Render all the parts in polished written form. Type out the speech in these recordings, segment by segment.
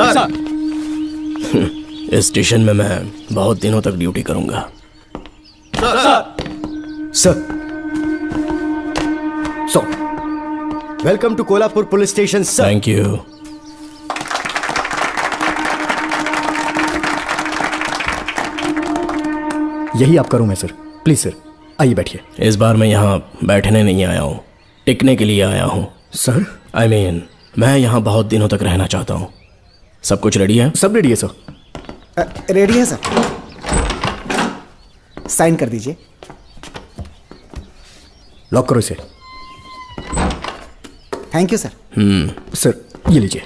Sir. इस station में मैं बहुत दिनों तक ड्यूटी करूंगा। Sir welcome to Kolhapur police station sir. Thank you. यही आपका रूम है सर, प्लीज सर आइए बैठिए। इस बार मैं यहाँ बैठने नहीं आया हूँ, टिकने के लिए आया हूँ। सर I mean, मैं यहाँ बहुत दिनों तक रहना चाहता हूँ। सब कुछ रेडी है? सब रेडी है सर। रेडी है सर, साइन कर दीजिए। लॉक करो इसे। Thank you sir. सर ये लीजिए।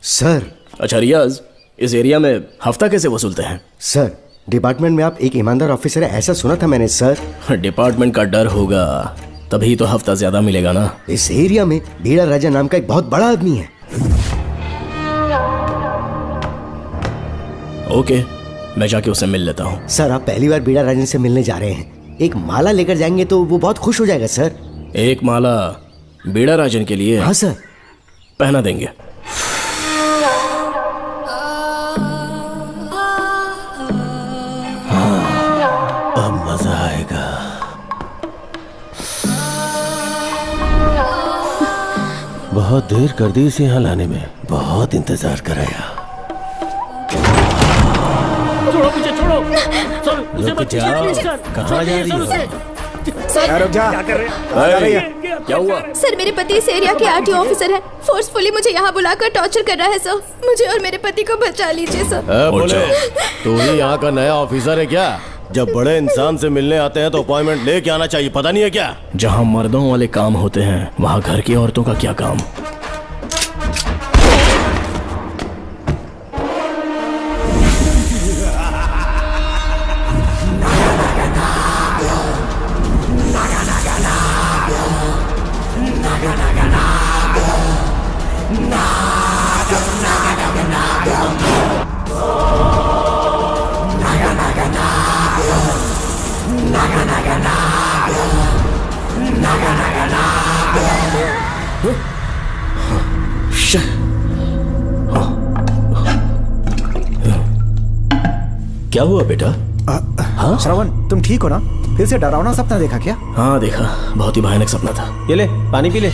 सर अच्छा रियाज, इस एरिया में हफ्ता कैसे वसूलते हैं? सर डिपार्टमेंट में आप एक ईमानदार ऑफिसर है ऐसा सुना था मैंने सर। डिपार्टमेंट का डर होगा तभी तो हफ्ता ज्यादा मिलेगा ना। इस एरिया में बीड़ा राजा नाम का एक बहुत बड़ा आदमी है। ओके, मैं जाके उससे मिल लेता हूँ। सर आप पहली बार बीड़ा राजा से मिलने जा रहे हैं, एक माला लेकर जाएंगे तो वो बहुत खुश हो जाएगा सर। एक माला बीड़ा राजन के लिए? हाँ सर। पहना देंगे। अब मजा आएगा। बहुत देर कर दी इसे यहाँ लाने में, बहुत इंतजार कराया। छोड़ो मुझे, छोड़ो सर, उसे रुक मत जाओ, छेड़िए, सर। कहाँ जा रही हो? रुक जा। क्या कर रहे हैं? क्या हुआ? सर मेरे पति इस एरिया के आरटीओ ऑफिसर हैं। फोर्सफुली मुझे यहाँ बुलाकर टॉर्चर कर रहा है सर। मुझे और मेरे पति को बचा लीजिए सर। बोले तू ही यहाँ का नया ऑफिसर है क्या? जब बड़े इंसान से मिलने आते हैं तो अपॉइंटमेंट लेके आना चाहिए, पता नहीं है क्या? जहाँ मर्दों वाले काम होते हैं वहाँ घर की औरतों का क्या काम? क्या हुआ बेटा? हाँ श्रवण, तुम ठीक हो ना? फिर से डरावना सपना देखा क्या? हाँ देखा, बहुत ही भयानक सपना था। ये ले पानी पी ले।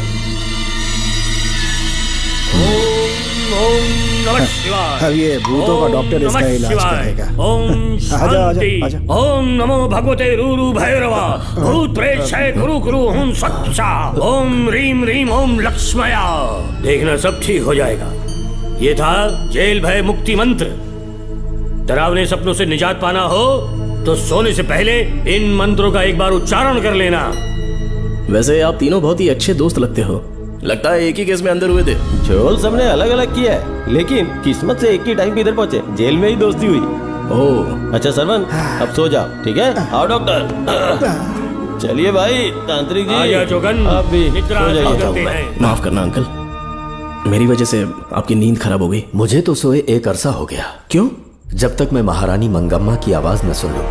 नमः शिवाय। अब ये भूतों का डॉक्टर इसका नमः इलाज शिवाय। करेगा। ओम शांति। आजा। ओम नमो भगवते रूरू भैरवा। भूत प्रेत शैत कुरु कुरु ओम सच्चा। ओम रीम रीम ओम लक्ष्मया। देखना सब ठीक हो जाएगा। ये था जेल भय मुक्ति मंत्र। डरावने सपनों से निजात पाना हो तो सोने से पहले इन मंत्रों का एक बार उच्चारण कर लेना। वैसे आप तीनों बहुत ही अच्छे दोस्त लगते हो। लगता है एक ही केस में अंदर हुए थे। झोल सबने अलग अलग किया है, लेकिन किस्मत से एक ही टाइम पे इधर पहुंचे, जेल में ही दोस्ती हुई। ओह अच्छा सरवन, अब सो जाओ, ठीक है? आओ डॉक्टर। चलिए भाई तांत्रिक जी, आजा जोगन, अब भी निद्रा सो जाइए। करते हैं। माफ करना अंकल, मेरी वजह से आपकी नींद खराब हो गई। मुझे तो सोए एक अरसा हो गया। क्यों? जब तक मैं महारानी मंगम्मा की आवाज न सुन लूं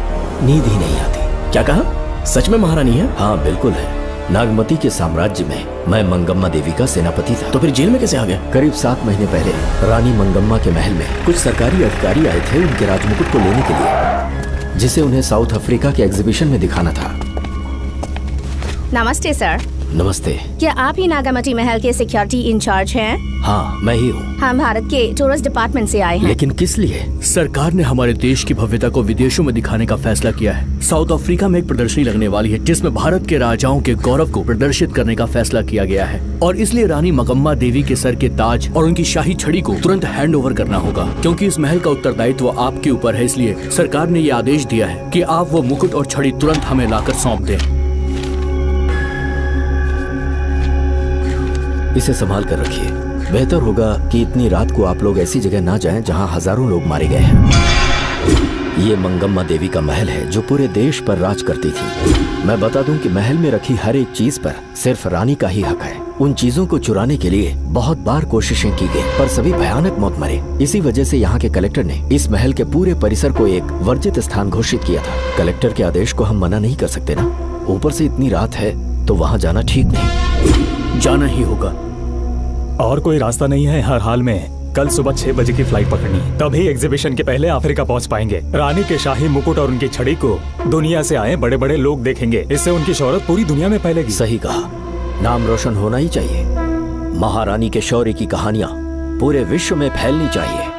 नींद ही नहीं आती। क्या कहा? सच में महारानी है? हाँ बिल्कुल है। नागमती के साम्राज्य में मैं मंगम्मा देवी का सेनापति था। तो फिर जेल में कैसे आ गया? करीब 7 महीने पहले रानी मंगम्मा के महल में कुछ सरकारी अधिकारी आए थे उनके राजमुकुट को लेने के लिए, जिसे उन्हें साउथ अफ्रीका के एग्जीबिशन में दिखाना था। नमस्ते सर। नमस्ते। क्या आप ही नागामती महल के सिक्योरिटी इंचार्ज हैं? हाँ मैं ही हूँ। हम भारत के टूरिस्ट डिपार्टमेंट से आए हैं। लेकिन किस लिए? सरकार ने हमारे देश की भव्यता को विदेशों में दिखाने का फैसला किया है। साउथ अफ्रीका में एक प्रदर्शनी लगने वाली है जिसमें भारत के राजाओं के गौरव को प्रदर्शित करने का फैसला किया गया है, और इसलिए रानी मंगम्मा देवी के सर के ताज और उनकी शाही छड़ी को तुरंत हैंड ओवर करना होगा। क्योंकि इस महल का उत्तरदायित्व आपके ऊपर है, इसलिए सरकार ने ये आदेश दिया है कि आप वो मुकुट और छड़ी तुरंत हमें लाकर सौंप दें। इसे संभाल कर रखिए। बेहतर होगा कि इतनी रात को आप लोग ऐसी जगह ना जाएं जहां हजारों लोग मारे गए हैं। ये मंगम्मा देवी का महल है जो पूरे देश पर राज करती थी। मैं बता दूं कि महल में रखी हर एक चीज पर सिर्फ रानी का ही हक है। उन चीजों को चुराने के लिए बहुत बार कोशिशें की गई, पर सभी भयानक मौत मरे। इसी वजह से यहाँ के कलेक्टर ने इस महल के पूरे परिसर को एक वर्जित स्थान घोषित किया था। कलेक्टर के आदेश को हम मना नहीं कर सकते ना। ऊपर से इतनी रात है तो वहां जाना ठीक नहीं। जाना ही होगा। और कोई रास्ता नहीं है हर हाल में। कल सुबह 6 बजे की फ्लाइट पकड़नी, तभी एग्जीबिशन के पहले अफ्रीका पहुंच पाएंगे। रानी के शाही मुकुट और उनकी छड़ी को दुनिया से आए बड़े बड़े लोग देखेंगे। इससे उनकी शोहरत पूरी दुनिया में फैलेगी। सही कहा, नाम रोशन होना ही चाहिए। महारानी के शौर्य की कहानियां पूरे विश्व में फैलनी चाहिए।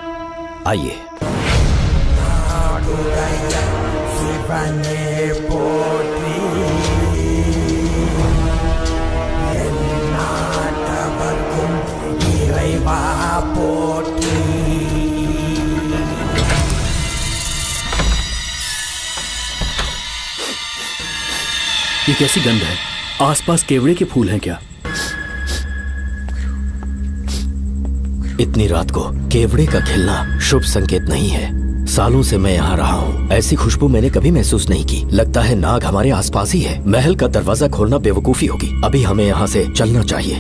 आइए। ये कैसी गंध है? आसपास केवड़े के फूल हैं क्या? इतनी रात को केवड़े का खिलना शुभ संकेत नहीं है। सालों से मैं यहाँ रहा हूँ, ऐसी खुशबू मैंने कभी महसूस नहीं की। लगता है नाग हमारे आसपास ही है। महल का दरवाजा खोलना बेवकूफी होगी। अभी हमें यहाँ से चलना चाहिए।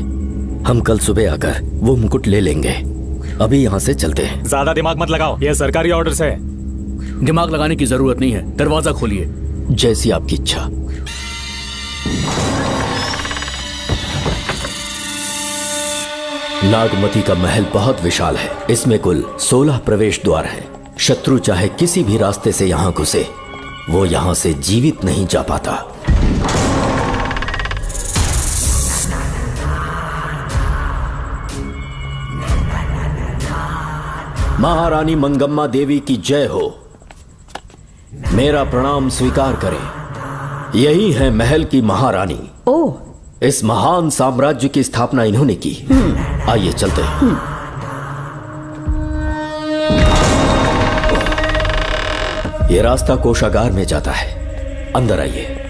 हम कल सुबह आकर वो मुकुट ले लेंगे। अभी यहाँ से चलते हैं। ज्यादा दिमाग मत लगाओ, ये सरकारी ऑर्डर्स है। दिमाग लगाने की जरूरत नहीं है, दरवाजा खोलिए। जैसी आपकी इच्छा। नागमती का महल बहुत विशाल है। इसमें कुल 16 प्रवेश द्वार हैं। शत्रु चाहे किसी भी रास्ते से यहाँ घुसे, वो यहाँ से जीवित नहीं जा पाता। महारानी मंगम्मा देवी की जय हो। मेरा प्रणाम स्वीकार करें। यही है महल की महारानी। ओह, इस महान साम्राज्य की स्थापना इन्होंने की। आइए चलते हैं। ये रास्ता कोषागार में जाता है। अंदर आइए।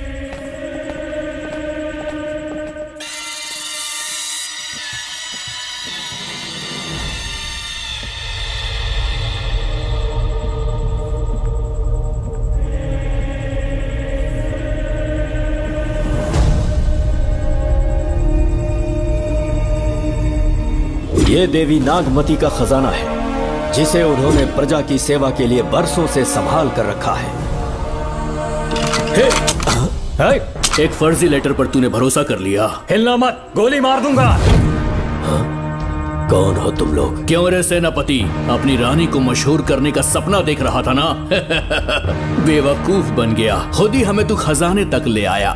ये देवी नागमती का खजाना है, जिसे उन्होंने प्रजा की सेवा के लिए बरसों से संभाल कर रखा है। एक फर्जी लेटर पर तूने भरोसा कर लिया। हिलना मत, गोली मार दूंगा। कौन हो तुम लोग? क्यों रे सेनापति, अपनी रानी को मशहूर करने का सपना देख रहा था ना? बेवकूफ बन गया। खुद ही हमें तू खजाने तक ले आया।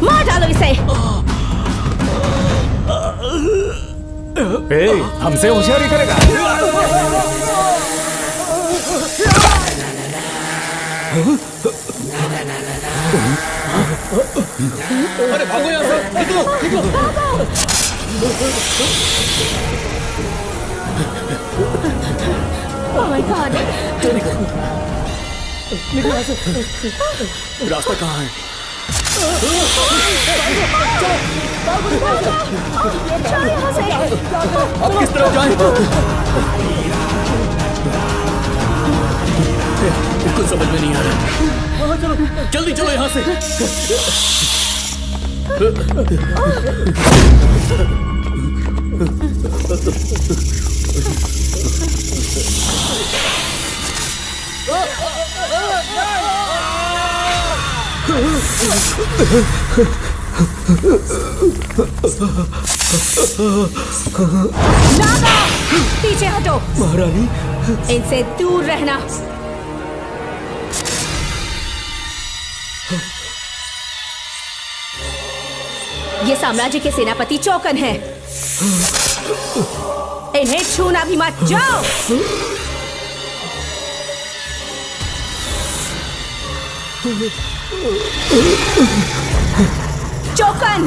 मार डालो इसे। हमसे होशियारी करेगा। अरे भागो यहाँ से, निकलो, निकलो। Oh my God! निकलो यहाँ से। रास्ता कहाँ है? अब किस तरफ जाएं? कुछ समझ में नहीं आ रहा। जल्दी चलो यहाँ से। नागा, पीछे हटो। महारानी, इनसे दूर रहना। ये साम्राज्य के सेनापति चौकन हैं। इन्हें छूना भी मत। जाओ। चौकन।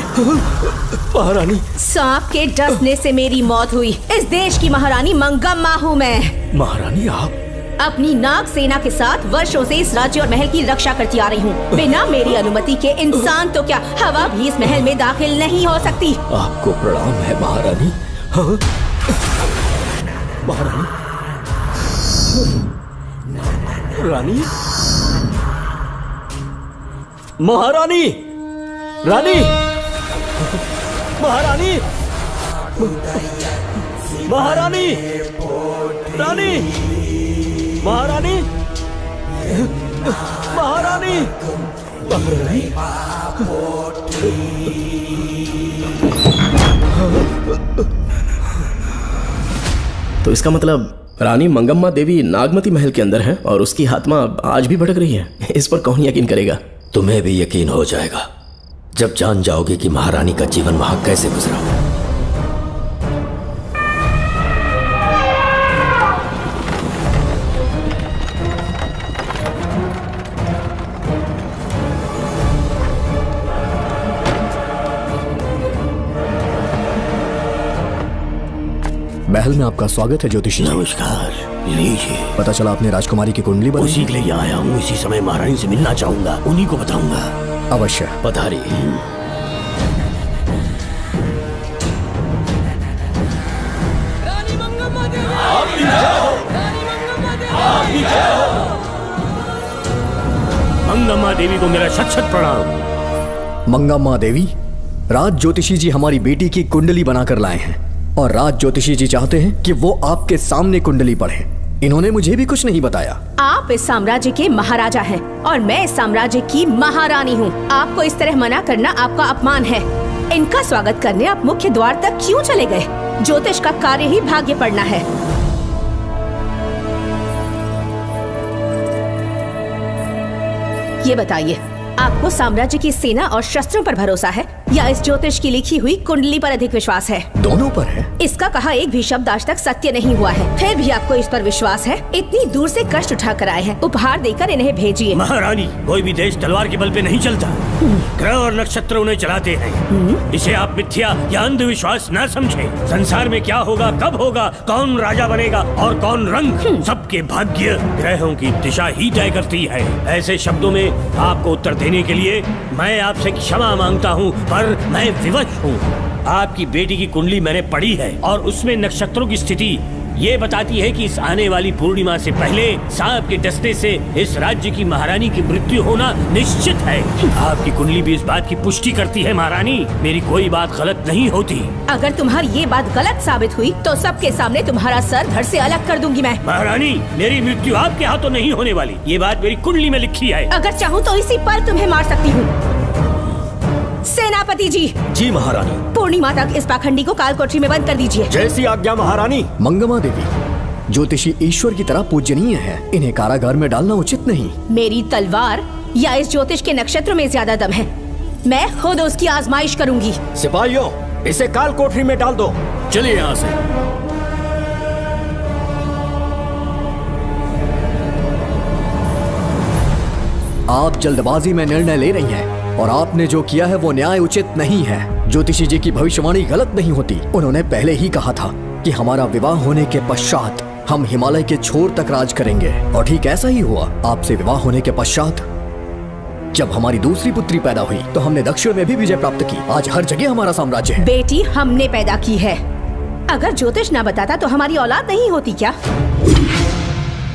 महारानी, सांप के डसने से मेरी मौत हुई। इस देश की महारानी मंगम्मा हूँ मैं। महारानी आप अपनी नाग सेना के साथ वर्षों से इस राज्य और महल की रक्षा करती आ रही हूँ। बिना मेरी अनुमति के इंसान तो क्या, हवा भी इस महल में दाखिल नहीं हो सकती। आपको प्रणाम है महारानी। हाँ? महारानी, रानी, महारानी, रानी, महारानी, महारानी, रानी, महारानी, महारानी, महारानी। तो इसका मतलब रानी मंगम्मा देवी नागमती महल के अंदर है और उसकी आत्मा आज भी भटक रही है। इस पर कौन यकीन करेगा? तुम्हें भी यकीन हो जाएगा जब जान जाओगे कि महारानी का जीवन वहां कैसे गुजरा। महल में आपका स्वागत है ज्योतिषी। नमस्कार, लीजिए। पता चला आपने राजकुमारी की कुंडली बनाई। उसी के लिए आया हूँ। इसी समय महारानी से मिलना चाहूंगा, उन्हीं को बताऊंगा। अवश्य। पधारी। मंगम्मा देवी को मेरा शत शत प्रणाम। मंगम्मा देवी, राज ज्योतिषी जी हमारी बेटी की कुंडली बनाकर लाए हैं और राज ज्योतिषी जी चाहते हैं कि वो आपके सामने कुंडली पढ़े। इन्होंने मुझे भी कुछ नहीं बताया। आप इस साम्राज्य के महाराजा हैं और मैं इस साम्राज्य की महारानी हूँ। आपको इस तरह मना करना आपका अपमान है। इनका स्वागत करने आप मुख्य द्वार तक क्यों चले गए? ज्योतिष का कार्य ही भाग्य पढ़ना है। ये बताइए, आपको साम्राज्य की सेना और शस्त्रों पर भरोसा है या इस ज्योतिष की लिखी हुई कुंडली पर अधिक विश्वास है? दोनों पर है। इसका कहा एक भी शब्द आज तक सत्य नहीं हुआ है, फिर भी आपको इस पर विश्वास है? इतनी दूर से कष्ट उठा कर आए हैं, उपहार देकर इन्हें भेजिए। महारानी, कोई भी देश तलवार के बल पे नहीं चलता, ग्रह और नक्षत्र उन्हें चलाते हैं। इसे आप मिथ्या या अंधविश्वास न समझे। संसार में क्या होगा, कब होगा, कौन राजा बनेगा और कौन रंग, सबके भाग्य ग्रहों की दिशा ही तय करती है। ऐसे शब्दों में आपको उत्तर देने के लिए मैं आपसे क्षमा मांगता हूँ, पर मैं विवश हूँ। आपकी बेटी की कुंडली मैंने पढ़ी है और उसमें नक्षत्रों की स्थिति ये बताती है कि इस आने वाली पूर्णिमा से पहले सांप के डसने से इस राज्य की महारानी की मृत्यु होना निश्चित है। आपकी कुंडली भी इस बात की पुष्टि करती है। महारानी, मेरी कोई बात गलत नहीं होती। अगर तुम्हारी ये बात गलत साबित हुई तो सबके सामने तुम्हारा सर धड़ से अलग कर दूंगी मैं। महारानी, मेरी मृत्यु आपके हाथों नहीं होने वाली, ये बात मेरी कुंडली में लिखी है। अगर चाहूँ तो इसी पल तुम्हें मार सकती हूँ। सेनापति जी। जी महारानी। पूर्णिमा तक इस पाखंडी को काल कोठरी में बंद कर दीजिए। जैसी आज्ञा महारानी। मंगम्मा देवी, ज्योतिषी ईश्वर की तरह पूजनीय है, इन्हें कारागार में डालना उचित नहीं। मेरी तलवार या इस ज्योतिष के नक्षत्र में ज्यादा दम है। मैं खुद उसकी आजमाइश करूंगी। सिपाहियों, इसे काल कोठरी में डाल दो। चलिए यहाँ से। आप जल्दबाजी में निर्णय ले रही हैं और आपने जो किया है वो न्याय उचित नहीं है। ज्योतिषी जी की भविष्यवाणी गलत नहीं होती। उन्होंने पहले ही कहा था कि हमारा विवाह होने के पश्चात हम हिमालय के छोर तक राज करेंगे और ठीक ऐसा ही हुआ। आपसे विवाह होने के पश्चात जब हमारी दूसरी पुत्री पैदा हुई तो हमने दक्षिण में भी विजय प्राप्त की। आज हर जगह हमारा साम्राज्य है। बेटी हमने पैदा की है। अगर ज्योतिष ना बताता तो हमारी औलाद नहीं होती क्या?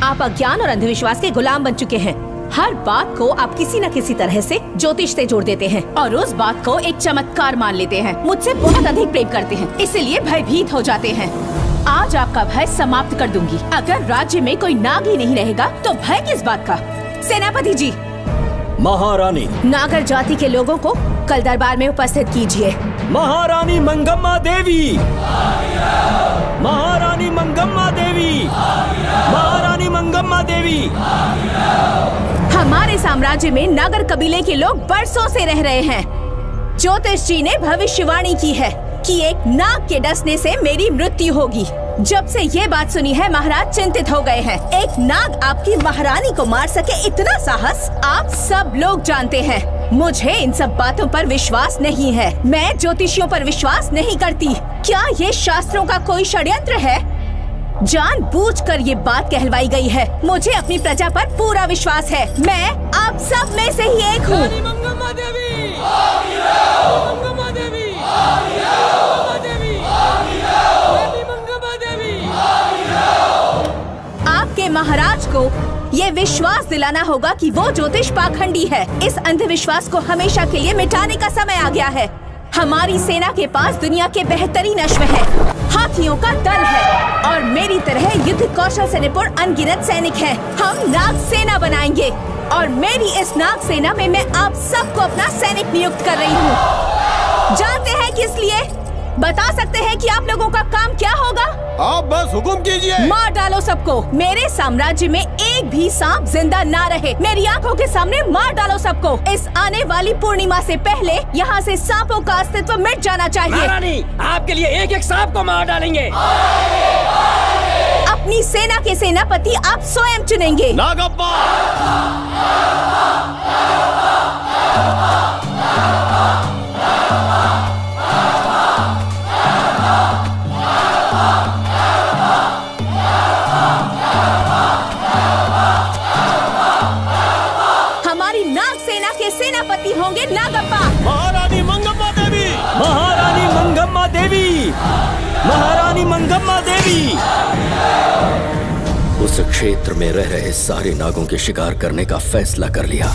आप अज्ञान और अंधविश्वास के गुलाम बन चुके हैं। हर बात को आप किसी न किसी तरह से ज्योतिष से जोड़ देते हैं और उस बात को एक चमत्कार मान लेते हैं। मुझसे बहुत अधिक प्रेम करते हैं, इसीलिए भयभीत हो जाते हैं। आज आपका भय समाप्त कर दूंगी। अगर राज्य में कोई नाग ही नहीं रहेगा तो भय किस बात का? सेनापति जी। महारानी। नागर जाति के लोगों को कल दरबार में उपस्थित कीजिए। महारानी मंगम्मा देवी। महारानी मंगम्मा देवी। महारानी मंगम्मा देवी। हमारे साम्राज्य में नागर कबीले के लोग बरसों से रह रहे हैं। ज्योतिष जी ने भविष्यवाणी की है कि एक नाग के डसने से मेरी मृत्यु होगी। जब से ये बात सुनी है महाराज चिंतित हो गए हैं। एक नाग आपकी महारानी को मार सके इतना साहस आप सब लोग जानते हैं। मुझे इन सब बातों पर विश्वास नहीं है। मैं ज्योतिषियों पर विश्वास नहीं करती। क्या ये शास्त्रों का कोई षड्यंत्र है? जानबूझकर ये बात कहलवाई गई है। मुझे अपनी प्रजा पर पूरा विश्वास है। मैं आप सब में से ही एक हूँ। आपके महाराज को ये विश्वास दिलाना होगा कि वो ज्योतिष पाखंडी है। इस अंधविश्वास को हमेशा के लिए मिटाने का समय आ गया है। हमारी सेना के पास दुनिया के बेहतरीन अश्व है, हाथियों का दल है और मेरी तरह युद्ध कौशल से निपुण अनगिनत सैनिक हैं। हम नाग सेना बनाएंगे और मेरी इस नाग सेना में मैं आप सबको अपना सैनिक नियुक्त कर रही हूँ। जानते हैं किस लिए? बता सकते हैं कि आप लोगों का काम क्या होगा? आप बस हुक्म कीजिए। मार डालो सबको। मेरे साम्राज्य में एक भी सांप जिंदा ना रहे। मेरी आंखों के सामने मार डालो सबको। इस आने वाली पूर्णिमा से पहले यहाँ से सांपों का अस्तित्व मिट जाना चाहिए। महारानी, आपके लिए एक एक सांप को मार डालेंगे। अपनी सेना के सेनापति आप स्वयं चुनेंगे। नागप्पा। सेनापति होंगे नागप्पा। महारानी मंगम्मा देवी। महारानी मंगम्मा देवी। महारानी मंगम्मा देवी। उस क्षेत्र में रह रहे सारे नागों के शिकार करने का फैसला कर लिया।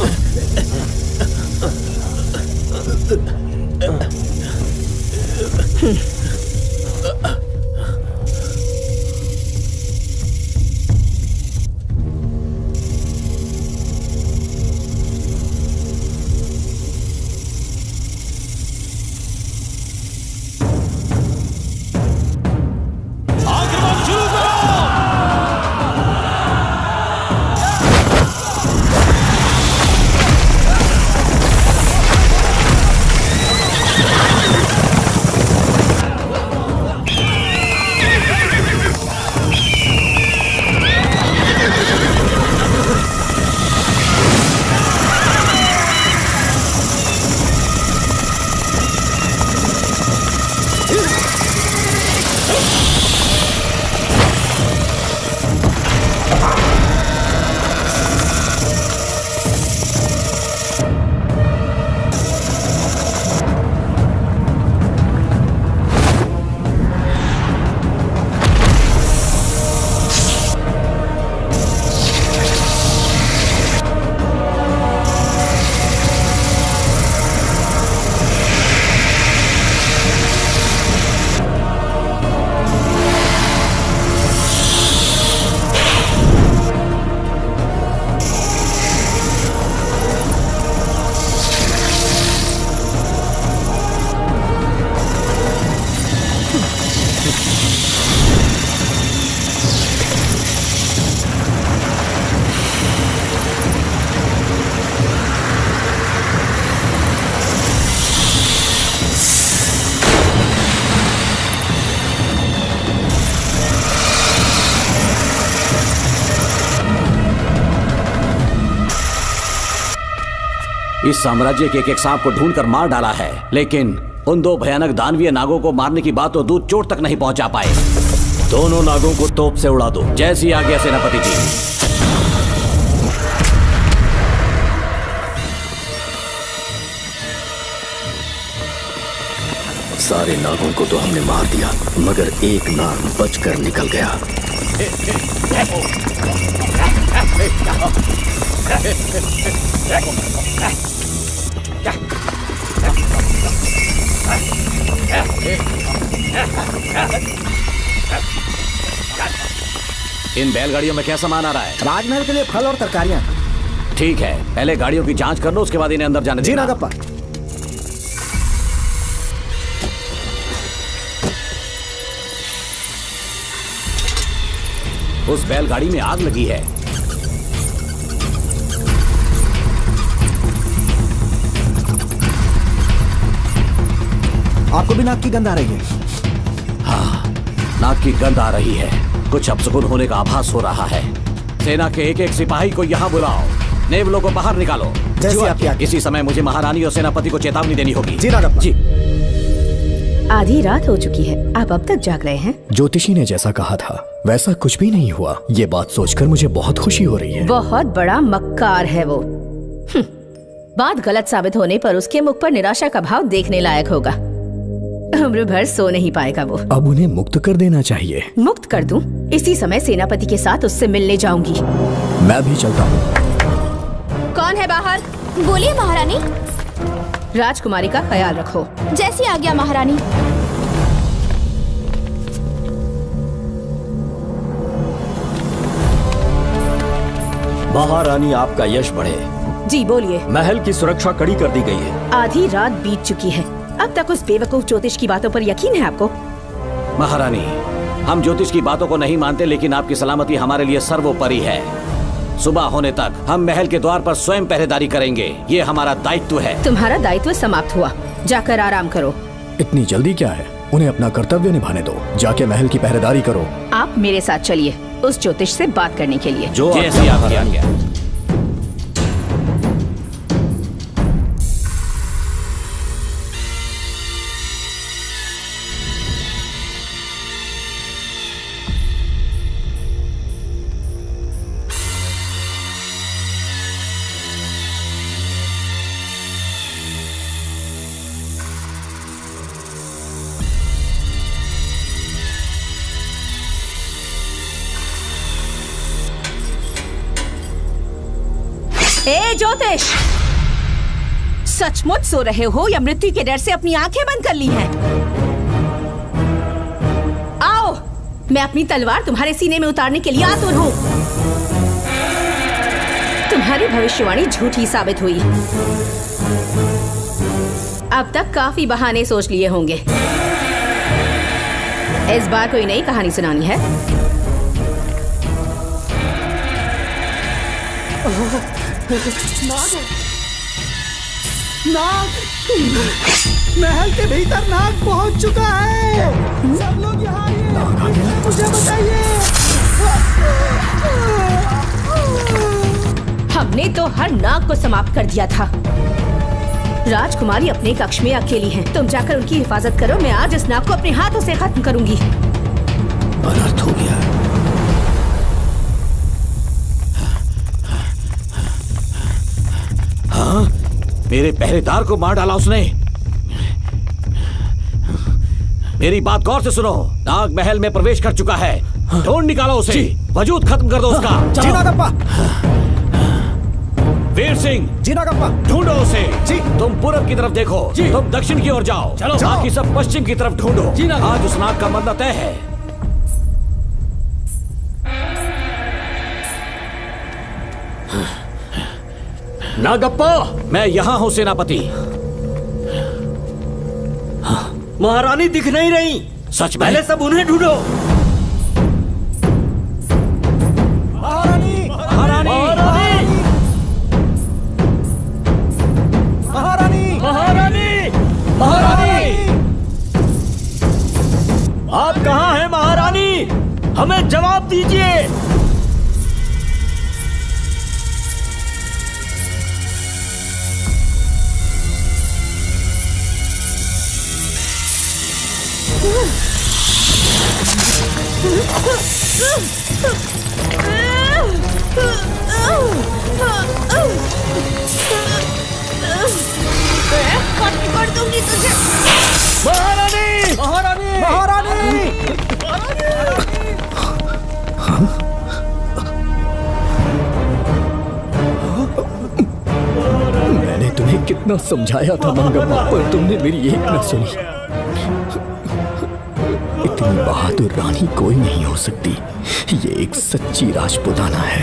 इस साम्राज्य के एक सांप को ढूंढकर मार डाला है, लेकिन उन दो भयानक दानवीय नागों को मारने की बात तो दूध चोट तक नहीं पहुंचा पाए। दोनों नागों को तोप से उड़ा दो। जैसी आज्ञा सेनापति जी। सारे नागों को तो हमने मार दिया, मगर एक नाग बचकर निकल गया। इन बैलगाड़ियों में क्या सामान आ रहा है? राजमहल के लिए फल और तरकारियां। ठीक है, पहले गाड़ियों की जांच कर लो, उसके बाद इन्हें अंदर जाने जी देना। नागप्पा। उस बैलगाड़ी में आग लगी है। आपको भी नाक की गंध आ रही है? हाँ, नाक की गंध आ रही है। कुछ अपशकुन होने का आभास हो रहा है। सेना के एक एक सिपाही को यहाँ बुलाओ, नेवलों को बाहर निकालो। जैसी आपकी आज्ञा। इसी समय मुझे महारानी और सेनापति को चेतावनी देनी होगी। जी नागप्पा। जी। आधी रात हो चुकी है, आप अब तक जाग रहे हैं? ज्योतिषी ने जैसा कहा था वैसा कुछ भी नहीं हुआ। ये बात सोचकर मुझे बहुत खुशी हो रही है। बहुत बड़ा मक्कार है वो। बात गलत साबित होने पर उसके मुख पर निराशा का भाव देखने लायक होगा। उम्र भर सो नहीं पाएगा वो। अब उन्हें मुक्त कर देना चाहिए। मुक्त कर दूं? इसी समय सेनापति के साथ उससे मिलने जाऊंगी। मैं भी चलता हूँ। कौन है बाहर? बोलिए महारानी। राजकुमारी का ख्याल रखो। जैसी आज्ञा महारानी। महारानी आपका यश बढ़े। जी बोलिए। महल की सुरक्षा कड़ी कर दी गई है। आधी रात बीत चुकी है, अब तक उस बेवकूफ ज्योतिष की बातों पर यकीन है आपको? महारानी, हम ज्योतिष की बातों को नहीं मानते, लेकिन आपकी सलामती हमारे लिए सर्वोपरि है। सुबह होने तक हम महल के द्वार पर स्वयं पहरेदारी करेंगे, ये हमारा दायित्व है। तुम्हारा दायित्व समाप्त हुआ, जाकर आराम करो। इतनी जल्दी क्या है? उन्हें अपना कर्तव्य निभाने दो। जाके महल की पहरेदारी करो। आप मेरे साथ चलिए उस ज्योतिष से बात करने के लिए। जो जैसे आपकी आज्ञा। ए ज्योतिष, सचमुच सो रहे हो या मृत्यु के डर से अपनी आंखें बंद कर ली हैं? आओ, मैं अपनी तलवार तुम्हारे सीने में उतारने के लिए आतुर हूं। तुम्हारी भविष्यवाणी झूठी साबित हुई। अब तक काफी बहाने सोच लिए होंगे। इस बार कोई नई कहानी सुनानी है? नाग! महल के भीतर नाग पहुंच चुका है। सब लोग यहाँ आइए, मुझे बचाइए। हमने तो हर नाग को समाप्त कर दिया था। राजकुमारी अपने कक्ष में अकेली है, तुम जाकर उनकी हिफाजत करो। मैं आज इस नाग को अपने हाथों से खत्म करूंगी। अनर्थ हो गया। हाँ, मेरे पहरेदार को मार डाला उसने। मेरी बात गौर से सुनो, नाग महल में प्रवेश कर चुका है। ढूंढ निकालो उसे, वजूद खत्म कर दो उसका। जी नागप्पा। वीर सिंह, जी नागप्पा। ढूंढो उसे। जी। तुम पूरब की तरफ देखो, तुम दक्षिण की ओर जाओ। चलो। बाकी सब पश्चिम की तरफ ढूंढो। आज उस नाग का मरना तय है। नागप्पा, मैं यहाँ हूँ सेनापति। महारानी दिख नहीं रही। सच में? पहले सब उन्हें ढूंढो। महारानी! महारानी! महारानी! महारानी! महारानी! आप कहाँ हैं महारानी? हमें जवाब दीजिए। कर दूंगी तुझे। महारानी! महारानी! महारानी! मैंने तुम्हें कितना समझाया था मंगम्मा, पर तुमने मेरी एक न सुनी। इतनी बहादुर रानी कोई नहीं हो सकती। ये एक सच्ची राजपुताना है।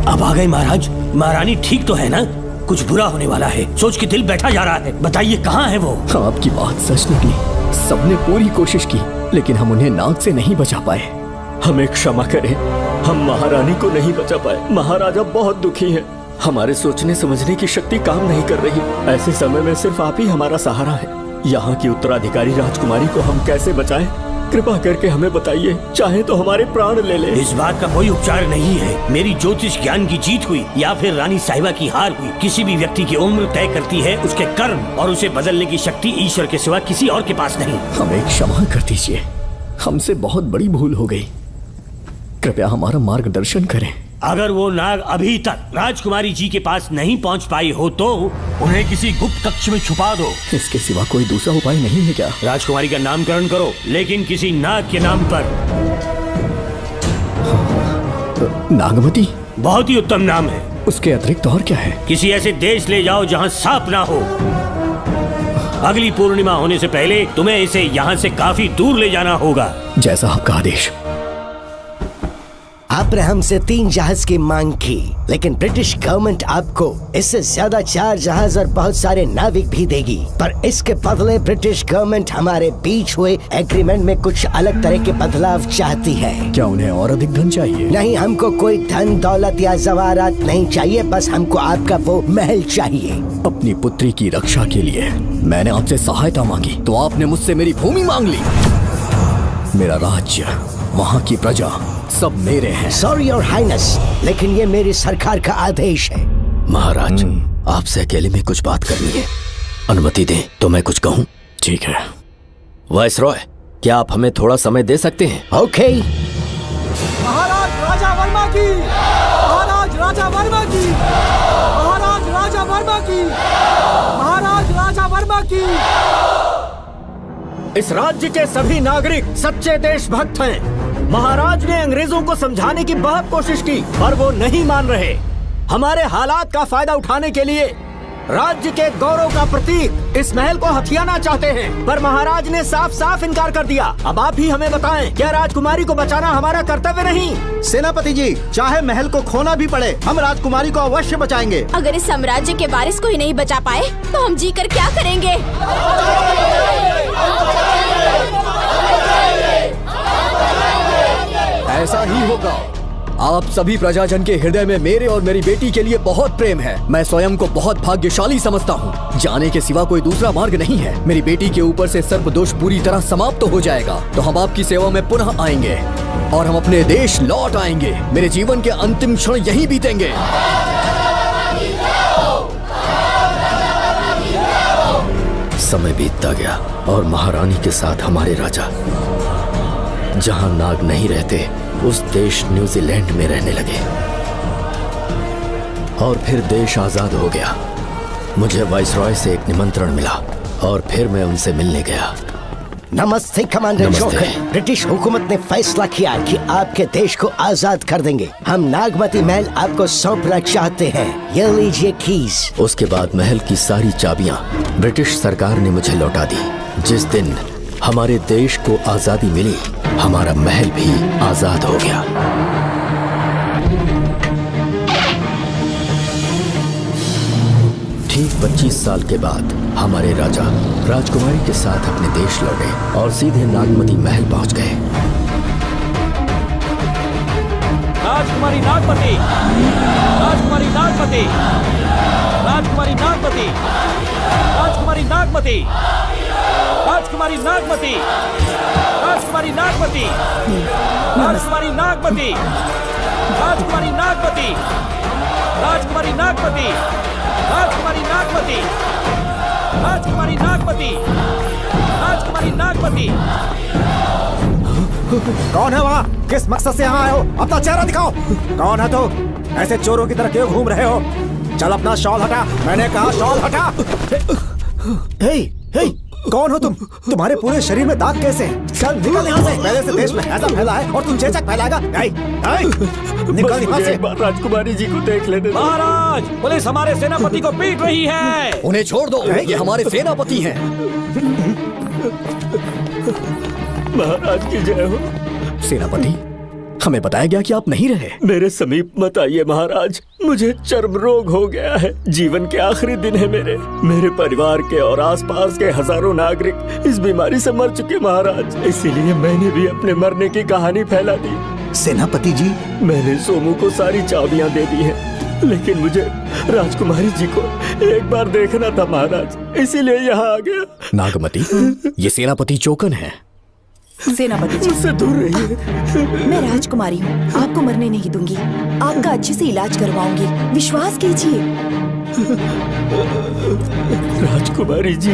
अब आ गए महाराज। महारानी ठीक तो है ना? कुछ बुरा होने वाला है, सोच के दिल बैठा जा रहा है। बताइए कहाँ है वो? आपकी बात सच निकली। सबने पूरी कोशिश की, लेकिन हम उन्हें नाग से नहीं बचा पाए। हमें क्षमा करें, हम महारानी को नहीं बचा पाए। महाराजा बहुत दुखी हैं। हमारे सोचने समझने की शक्ति काम नहीं कर रही। ऐसे समय में सिर्फ आप ही हमारा सहारा है। यहाँ की उत्तराधिकारी राजकुमारी को हम कैसे बचाएं? कृपा करके हमें बताइए, चाहे तो हमारे प्राण ले ले। इस बात का कोई उपचार नहीं है। मेरी ज्योतिष ज्ञान की जीत हुई या फिर रानी साहिबा की हार हुई, किसी भी व्यक्ति की उम्र तय करती है उसके कर्म, और उसे बदलने की शक्ति ईश्वर के सिवा किसी और के पास नहीं। हमें क्षमा कर दीजिए, हमसे बहुत बड़ी भूल हो गई। कृपया हमारा मार्गदर्शन करें। अगर वो नाग अभी तक राजकुमारी जी के पास नहीं पहुंच पाई हो तो उन्हें किसी गुप्त कक्ष में छुपा दो। इसके सिवा कोई दूसरा उपाय नहीं है क्या? राजकुमारी का नामकरण करो, लेकिन किसी नाग के नाम पर। नागमती बहुत ही उत्तम नाम है। उसके अतिरिक्त और क्या है? किसी ऐसे देश ले जाओ जहाँ सांप ना हो। अगली पूर्णिमा होने से पहले तुम्हें इसे यहाँ से काफी दूर ले जाना होगा। जैसा आपका आदेश। आपने हमसे 3 जहाज की मांग की, लेकिन ब्रिटिश गवर्नमेंट आपको इससे ज्यादा 4 जहाज और बहुत सारे नाविक भी देगी। पर इसके बदले ब्रिटिश गवर्नमेंट हमारे बीच हुए एग्रीमेंट में कुछ अलग तरह के बदलाव चाहती है। क्या उन्हें और अधिक धन चाहिए? नहीं, हमको कोई धन दौलत या जवाहरात नहीं चाहिए, बस हमको आपका वो महल चाहिए। अपनी पुत्री की रक्षा के लिए मैंने आपसे सहायता मांगी तो आपने मुझसे मेरी भूमि मांग ली। मेरा राज्य, वहाँ की प्रजा सब मेरे हैं। सॉरी योर हाइनेस, लेकिन ये मेरी सरकार का आदेश है। महाराज, आपसे अकेले में कुछ बात करनी है, अनुमति दें तो मैं कुछ कहूँ? ठीक है। वायसरॉय, क्या आप हमें थोड़ा समय दे सकते हैं? ओके। महाराज राजा वर्मा की, महाराज राजा वर्मा की, महाराज राजा वर्मा की, महाराज राजा वर्मा की। इस राज्य के सभी नागरिक सच्चे देशभक्त हैं। महाराज ने अंग्रेजों को समझाने की बहुत कोशिश की, पर वो नहीं मान रहे। हमारे हालात का फायदा उठाने के लिए राज्य के गौरव का प्रतीक इस महल को हथियाना चाहते हैं, पर महाराज ने साफ साफ इनकार कर दिया। अब आप ही हमें बताएं, क्या राजकुमारी को बचाना हमारा कर्तव्य नहीं? सेनापति जी, चाहे महल को खोना भी पड़े, हम राजकुमारी को अवश्य बचाएंगे। अगर इस साम्राज्य के वारिस को ही नहीं बचा पाए तो हम जीकर क्या करेंगे? ऐसा ही होगा। आप सभी प्रजाजन के हृदय में मेरे और मेरी बेटी के लिए बहुत प्रेम है। मैं स्वयं को बहुत भाग्यशाली समझता हूँ। जाने के सिवा कोई दूसरा मार्ग नहीं है। मेरी बेटी के ऊपर से सर्प दोष पूरी तरह समाप्त हो जाएगा तो हम आपकी सेवा में पुनः आएंगे और हम अपने देश लौट आएंगे। मेरे जीवन के अंतिम क्षण यहीं बीतेंगे। समय बीतता गया और महारानी के साथ हमारे राजा जहां नाग नहीं रहते उस देश न्यूजीलैंड में रहने लगे और फिर देश आजाद हो गया। मुझे वाइसरॉय से एक निमंत्रण मिला और फिर मैं उनसे मिलने गया। नमस्ते कमांडर जोकर। ब्रिटिश हुकूमत ने फैसला किया कि आपके देश को आजाद कर देंगे। हम नागमती महल आपको सौंपना चाहते हैं। ये लीजिए कीज। उसके बाद महल की सारी चाबियां ब्रिटिश सरकार ने मुझे लौटा दी। जिस दिन हमारे देश को आजादी मिली, हमारा महल भी आजाद हो गया। ठीक 25 साल के बाद हमारे राजा राजकुमारी के साथ अपने देश लौटे और सीधे नागमती महल पहुंच गए। राजकुमारी नागमती, राजकुमारी नागमती, राजकुमारी नागमती, राजकुमारी नागमती, राजकुमारी नागमती, राजकुमारी नागमती, राजकुमारी नागमती, राजकुमारी नागमती, राजकुमारी नागमती, राजकुमारी नागमती, राजकुमारी नागमती, राजकुमारी नागमती। कौन है वहाँ? किस मकसद से यहाँ आए हो? अपना चेहरा दिखाओ। कौन है तो? ऐसे चोरों की तरह क्यों घूम रहे हो? चल अपना शॉल हटा। मैंने कहा शॉल हटा। हे, हे, कौन हो तुम? तुम्हारे पूरे शरीर में दाग कैसे हैं? चल निकल यहाँ से। पहले से देश में हैजा फैला है और तुम चेचक फैलाएगा। निकल यहाँ से। राजकुमारी जी को देख लेने दो। महाराज, पुलिस हमारे सेनापति को पीट रही है। उन्हें छोड़ दो, ये हमारे सेनापति हैं। महाराज की जय हो। सेनापति, हमें बताया गया कि आप नहीं रहे। मेरे समीप मत आइए महाराज, मुझे चर्म रोग हो गया है। जीवन के आखिरी दिन है मेरे परिवार के और आसपास के हजारों नागरिक इस बीमारी से मर चुके महाराज। इसीलिए मैंने भी अपने मरने की कहानी फैला दी। सेनापति जी, मैंने सोमू को सारी चाबियां दे दी हैं, लेकिन मुझे राजकुमारी जी को एक बार देखना था महाराज, इसीलिए यहाँ आ गया। नागमती, ये सेनापति चोकन है। सेनापति जी, मुझसे दूर रहिए। मैं राजकुमारी हूँ, आपको मरने नहीं दूंगी। आपका अच्छे से इलाज करवाऊंगी, विश्वास कीजिए। राजकुमारी जी,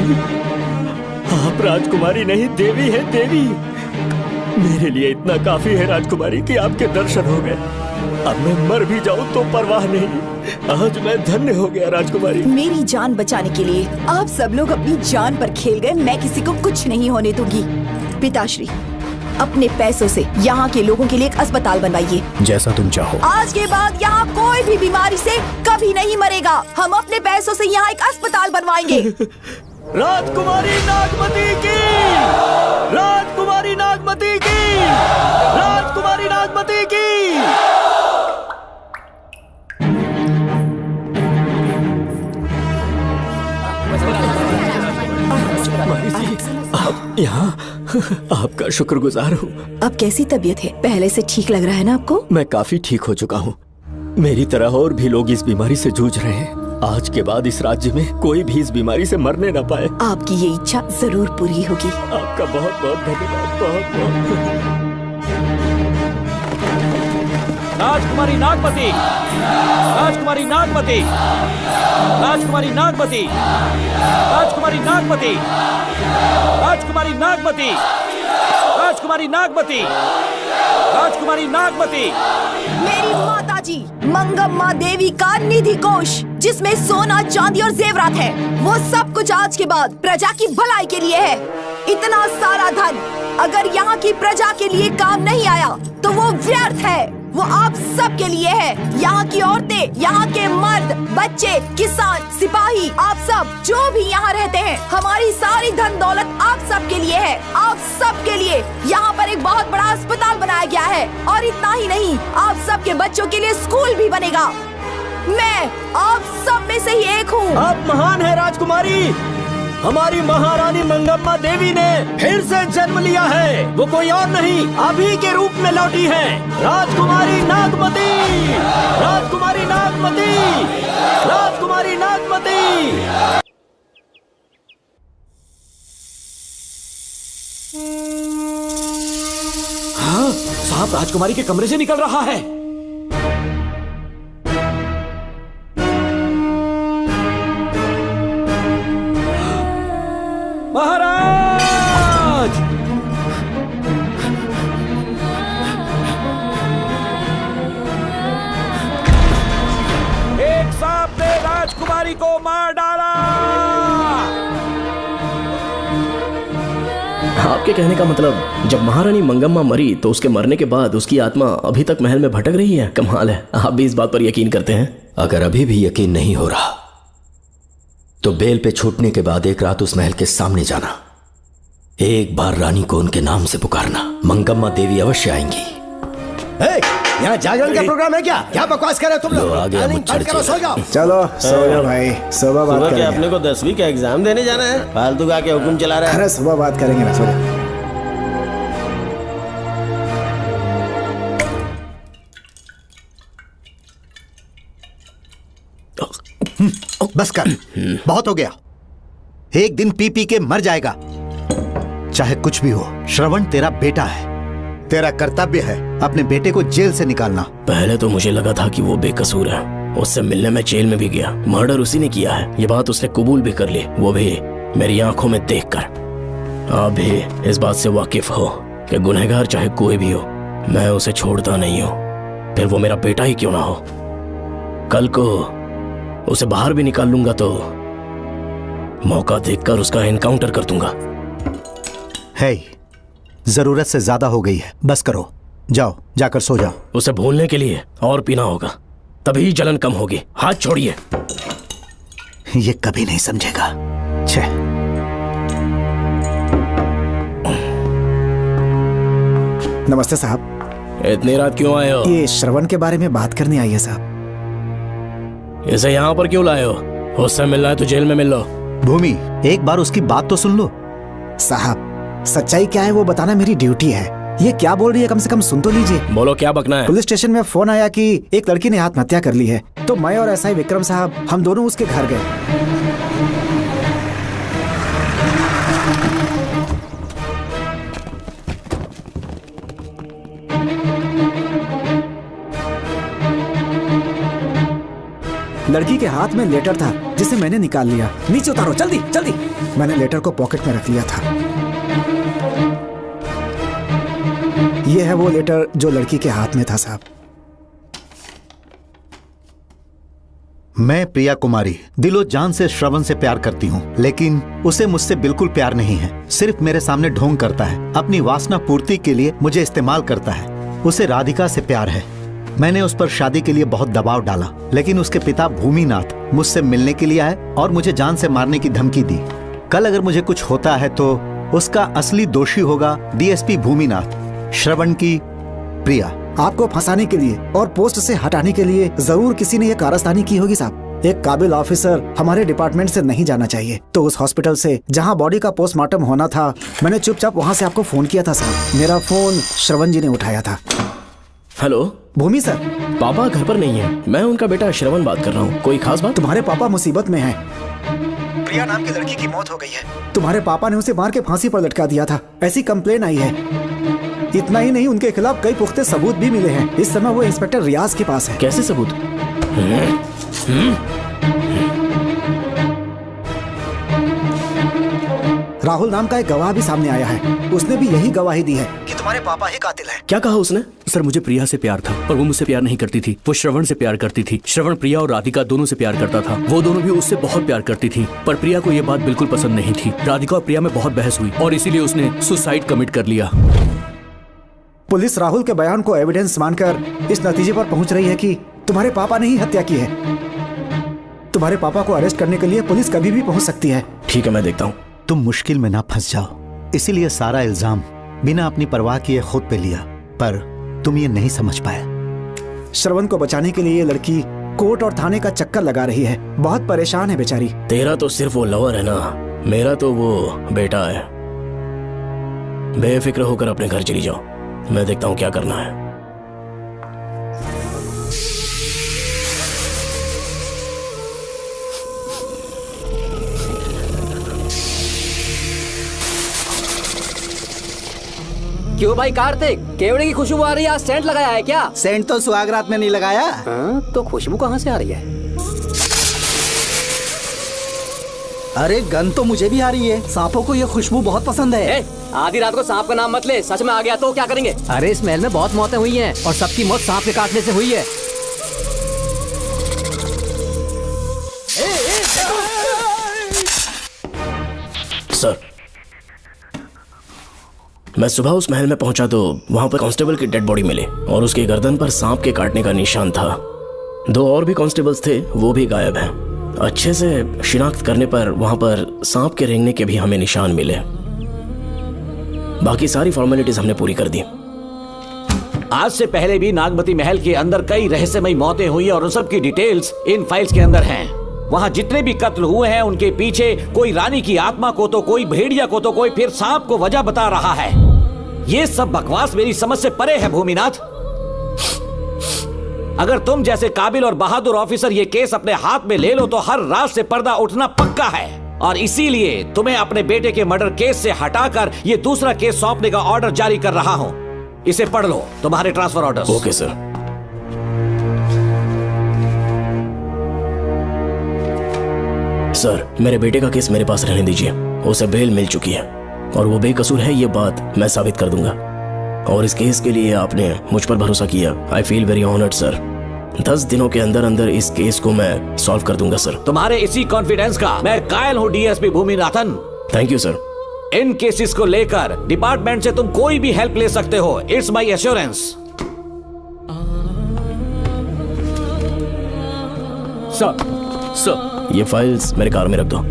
आप राजकुमारी नहीं देवी है, देवी। मेरे लिए इतना काफी है राजकुमारी कि आपके दर्शन हो गए। अब मैं मर भी जाऊं तो परवाह नहीं। आज मैं धन्य हो गया राजकुमारी। मेरी जान बचाने के लिए आप सब लोग अपनी जान पर खेल गए। मैं किसी को कुछ नहीं होने दूंगी। पिताश्री, अपने पैसों से यहाँ के लोगों के लिए एक अस्पताल बनवाइए। जैसा तुम चाहो। आज के बाद यहाँ कोई भी बीमारी से कभी नहीं मरेगा। हम अपने पैसों से यहाँ एक अस्पताल बनवाएंगे। राजकुमारी नागमती की, राजकुमारी नागमती की, राजकुमारी नागमती की। आप यहाँ, आपका शुक्रगुजार हूँ। अब कैसी तबीयत है? पहले से ठीक लग रहा है ना आपको? मैं काफी ठीक हो चुका हूँ। मेरी तरह और भी लोग इस बीमारी से जूझ रहे हैं। आज के बाद इस राज्य में कोई भी इस बीमारी से मरने न पाए। आपकी ये इच्छा जरूर पूरी होगी। आपका बहुत बहुत धन्यवाद, बहुत बहुत। राजकुमारी नागमती, राजकुमारी नागमती, राजकुमारी नागमती, राजकुमारी नागमती, राजकुमारी नागमती, राजकुमारी नागमती, राजकुमारी नागमती। मेरी माता जी मंगम्मा देवी का निधि कोष, जिसमें सोना, चांदी और जेवरात है, वो सब कुछ आज के बाद प्रजा की भलाई के लिए है। इतना सारा धन अगर यहाँ की प्रजा के लिए काम नहीं आया तो वो व्यर्थ है। वो आप सब के लिए है। यहाँ की औरतें, यहाँ के मर्द, बच्चे, किसान, सिपाही, आप सब जो भी यहाँ रहते हैं, हमारी सारी धन दौलत आप सब के लिए है। आप सब के लिए यहाँ पर एक बहुत बड़ा अस्पताल बनाया गया है। और इतना ही नहीं, आप सब के बच्चों के लिए स्कूल भी बनेगा। मैं आप सब में से ही एक हूँ। आप महान है राजकुमारी। हमारी महारानी मंगम्मा देवी ने फिर से जन्म लिया है। वो कोई और नहीं, आप ही के रूप में लौटी है। राजकुमारी नागमती, राजकुमारी नागमती, राजकुमारी नागमती। हाँ, सांप राजकुमारी के कमरे से निकल रहा है। महाराज! एक सांप ने राजकुमारी को मार डाला। आपके कहने का मतलब जब महारानी मंगम्मा मरी तो उसके मरने के बाद उसकी आत्मा अभी तक महल में भटक रही है? कमाल है, आप भी इस बात पर यकीन करते हैं? अगर अभी भी यकीन नहीं हो रहा तो बेल पे छूटने के बाद एक रात उस महल के सामने जाना, एक बार रानी को उनके नाम से पुकारना। मंगम्मा देवी अवश्य आएंगी। यहाँ जागरण का प्रोग्राम है क्या? क्या बकवास कर रहे हो तुम लोग? आ गया मुझ करो, सो जाओ। चलो सो जाओ भाई, सुबह बात सुबह करेंगे। क्या अपने को 10वीं का एग्जाम देने जाना है? फालतू का क्या हुक्म चला रहा है? अरे सुबह बात करेंगे ना, सो जाओ। बस कर, बहुत हो गया। एक दिन पी पी के मर जाएगा। चाहे कुछ भी हो, श्रवण तेरा बेटा है। तेरा कर्तव्य है अपने बेटे को जेल से निकालना। पहले तो मुझे लगा था कि वो बेकसूर है। उससे मिलने में जेल में भी गया। मर्डर उसी ने किया है, ये बात उसने कबूल भी कर ली, वो भी मेरी आंखों में देखकर। आप भी इस बात से वाकिफ हो कि गुनहगार चाहे कोई भी हो, मैं उसे छोड़ता नहीं हूँ, फिर वो मेरा बेटा ही क्यों ना हो। कल को उसे बाहर भी निकाल लूंगा तो मौका देखकर उसका एनकाउंटर कर दूंगा। है, जरूरत से ज्यादा हो गई है, बस करो। जाओ, जाकर सो जाओ। उसे भूलने के लिए और पीना होगा, तभी जलन कम होगी। हाथ छोड़िए। ये कभी नहीं समझेगा। छे। नमस्ते साहब। इतनी रात क्यों आए हो? ये श्रवण के बारे में बात करने आई है साहब। इसे यहाँ पर क्यों लाए हो? उससे मिलना है तो जेल में मिल लो। भूमि, एक बार उसकी बात तो सुन लो। साहब, सच्चाई क्या है वो बताना मेरी ड्यूटी है। ये क्या बोल रही है, कम से कम सुन तो लीजिए। बोलो, क्या बकना है? पुलिस स्टेशन में फोन आया कि एक लड़की ने आत्महत्या कर ली है, तो मैं और एसआई विक्रम साहब हम दोनों उसके घर गए। लड़की के हाथ में लेटर था जिसे मैंने निकाल लिया। नीचे उतारो, जल्दी जल्दी। मैंने लेटर को पॉकेट में रख लिया था। ये है वो लेटर जो लड़की के हाथ में था साहब। मैं प्रिया कुमारी दिलो जान से श्रवण से प्यार करती हूँ, लेकिन उसे मुझसे बिल्कुल प्यार नहीं है। सिर्फ मेरे सामने ढोंग करता है, अपनी वासना पूर्ति के लिए मुझे इस्तेमाल करता है। उसे राधिका से प्यार है। मैंने उस पर शादी के लिए बहुत दबाव डाला, लेकिन उसके पिता भूमिनाथ मुझसे मिलने के लिए आए और मुझे जान से मारने की धमकी दी। कल अगर मुझे कुछ होता है तो उसका असली दोषी होगा डीएसपी भूमिनाथ। श्रवण की प्रिया। आपको फंसाने के लिए और पोस्ट से हटाने के लिए जरूर किसी ने ये कारस्तानी की होगी साहब। एक काबिल ऑफिसर हमारे डिपार्टमेंट से नहीं जाना चाहिए। तो उस हॉस्पिटल से जहां बॉडी का पोस्टमार्टम होना था, मैंने चुपचाप वहां से आपको फोन किया था साहब। मेरा फोन श्रवण जी ने उठाया था। हेलो भूमि सर। पापा घर पर नहीं है, मैं उनका बेटा श्रवण बात कर रहा हूँ। कोई खास बात? तुम्हारे पापा मुसीबत में हैं। प्रिया नाम की लड़की की मौत हो गई है। तुम्हारे पापा ने उसे मार के फांसी पर लटका दिया था, ऐसी कंप्लेन आई है। इतना ही नहीं, उनके खिलाफ कई पुख्ते सबूत भी मिले हैं। इस समय वो इंस्पेक्टर रियाज के पास है। कैसे सबूत? राहुल नाम का एक गवाह भी सामने आया है। उसने भी यही गवाही दी है कि तुम्हारे पापा ही कातिल हैं। क्या कहा उसने? सर मुझे प्रिया से प्यार था, पर वो मुझसे प्यार नहीं करती थी। वो श्रवण से प्यार करती थी। श्रवण प्रिया और राधिका दोनों से प्यार करता था। वो दोनों भी उससे बहुत प्यार करती थी, पर प्रिया को ये बात बिल्कुल पसंद नहीं थी। राधिका और प्रिया में बहुत बहस हुई और इसीलिए उसने सुसाइड कमिट कर लिया। पुलिस राहुल के बयान को एविडेंस मानकर इस नतीजे पर पहुंच रही है कि तुम्हारे पापा ने ही हत्या की है। तुम्हारे पापा को अरेस्ट करने के लिए पुलिस कभी भी पहुंच सकती है। ठीक है, मैं देखता हूँ। तुम मुश्किल में ना फंस जाओ, इसीलिए सारा इल्जाम बिना अपनी परवाह किए खुद पे लिया, पर तुम ये नहीं समझ पाए। श्रवण को बचाने के लिए ये लड़की कोर्ट और थाने का चक्कर लगा रही है। बहुत परेशान है बेचारी। तेरा तो सिर्फ वो लवर है ना, मेरा तो वो बेटा है। बेफिक्र होकर अपने घर चली जाओ, मैं देखता हूँ क्या करना है। क्यों भाई कार्तिक, केवड़े की खुशबू आ रही है, आज सेंट लगाया है क्या? सेंट तो सुहागरात में नहीं लगाया। तो खुशबू कहाँ से आ रही है? अरे गन तो मुझे भी आ रही है। सांपों को ये खुशबू बहुत पसंद है। आधी रात को सांप का नाम मत ले, सच में आ गया तो क्या करेंगे? अरे इस महल में बहुत मौतें हुई हैं और सबकी मौत सांप के काटने से हुई है। सर, मैं सुबह उस महल में पहुंचा तो वहां पर कांस्टेबल की डेड बॉडी मिली और उसके गर्दन पर सांप के काटने का निशान था। 2 और भी कांस्टेबल्स थे, वो भी गायब हैं। अच्छे से शिनाख्त करने पर वहां पर सांप के रेंगने के भी हमें निशान मिले। बाकी सारी फॉर्मेलिटीज हमने पूरी कर दी। आज से पहले भी नागमती महल के अंदर कई रहस्यमयी मौतें हुई और उन सब की डिटेल्स इन फाइल्स के अंदर हैं। वहाँ जितने भी कत्ल हुए हैं उनके पीछे कोई रानी की आत्मा को तो कोई भेड़िया को तो कोई फिर सांप को वजह बता रहा है। ये सब बकवास मेरी समझ से परे है भूमिनाथ। अगर तुम जैसे काबिल और बहादुर ऑफिसर ये केस अपने हाथ में ले लो तो हर रात से पर्दा उठना पक्का है, और इसीलिए तुम्हें अपने बेटे के मर्डर केस से हटाकर ये दूसरा केस सौंपने का ऑर्डर जारी कर रहा हूं। इसे पढ़ लो, तुम्हारे transfer order. Okay sir. Sir, मेरे बेटे का केस मेरे पास रहने दीजिए। उसे बेल मिल चुकी है और वो बेकसूर है, ये बात मैं साबित कर दूंगा। और इस केस के लिए आपने मुझ पर भरोसा किया। I feel very honoured sir. 10 दिनों के अंदर अंदर इस केस को मैं सॉल्व कर दूंगा सर। तुम्हारे इसी कॉन्फिडेंस का मैं कायल हूँ DSP Bhuminathan. Thank you sir. In cases को लेकर डिपार्टमेंट से तुम कोई भी हेल्प ले सकते हो। It's my assurance. सर, ये फाइल्स मेरे कार में रख दो।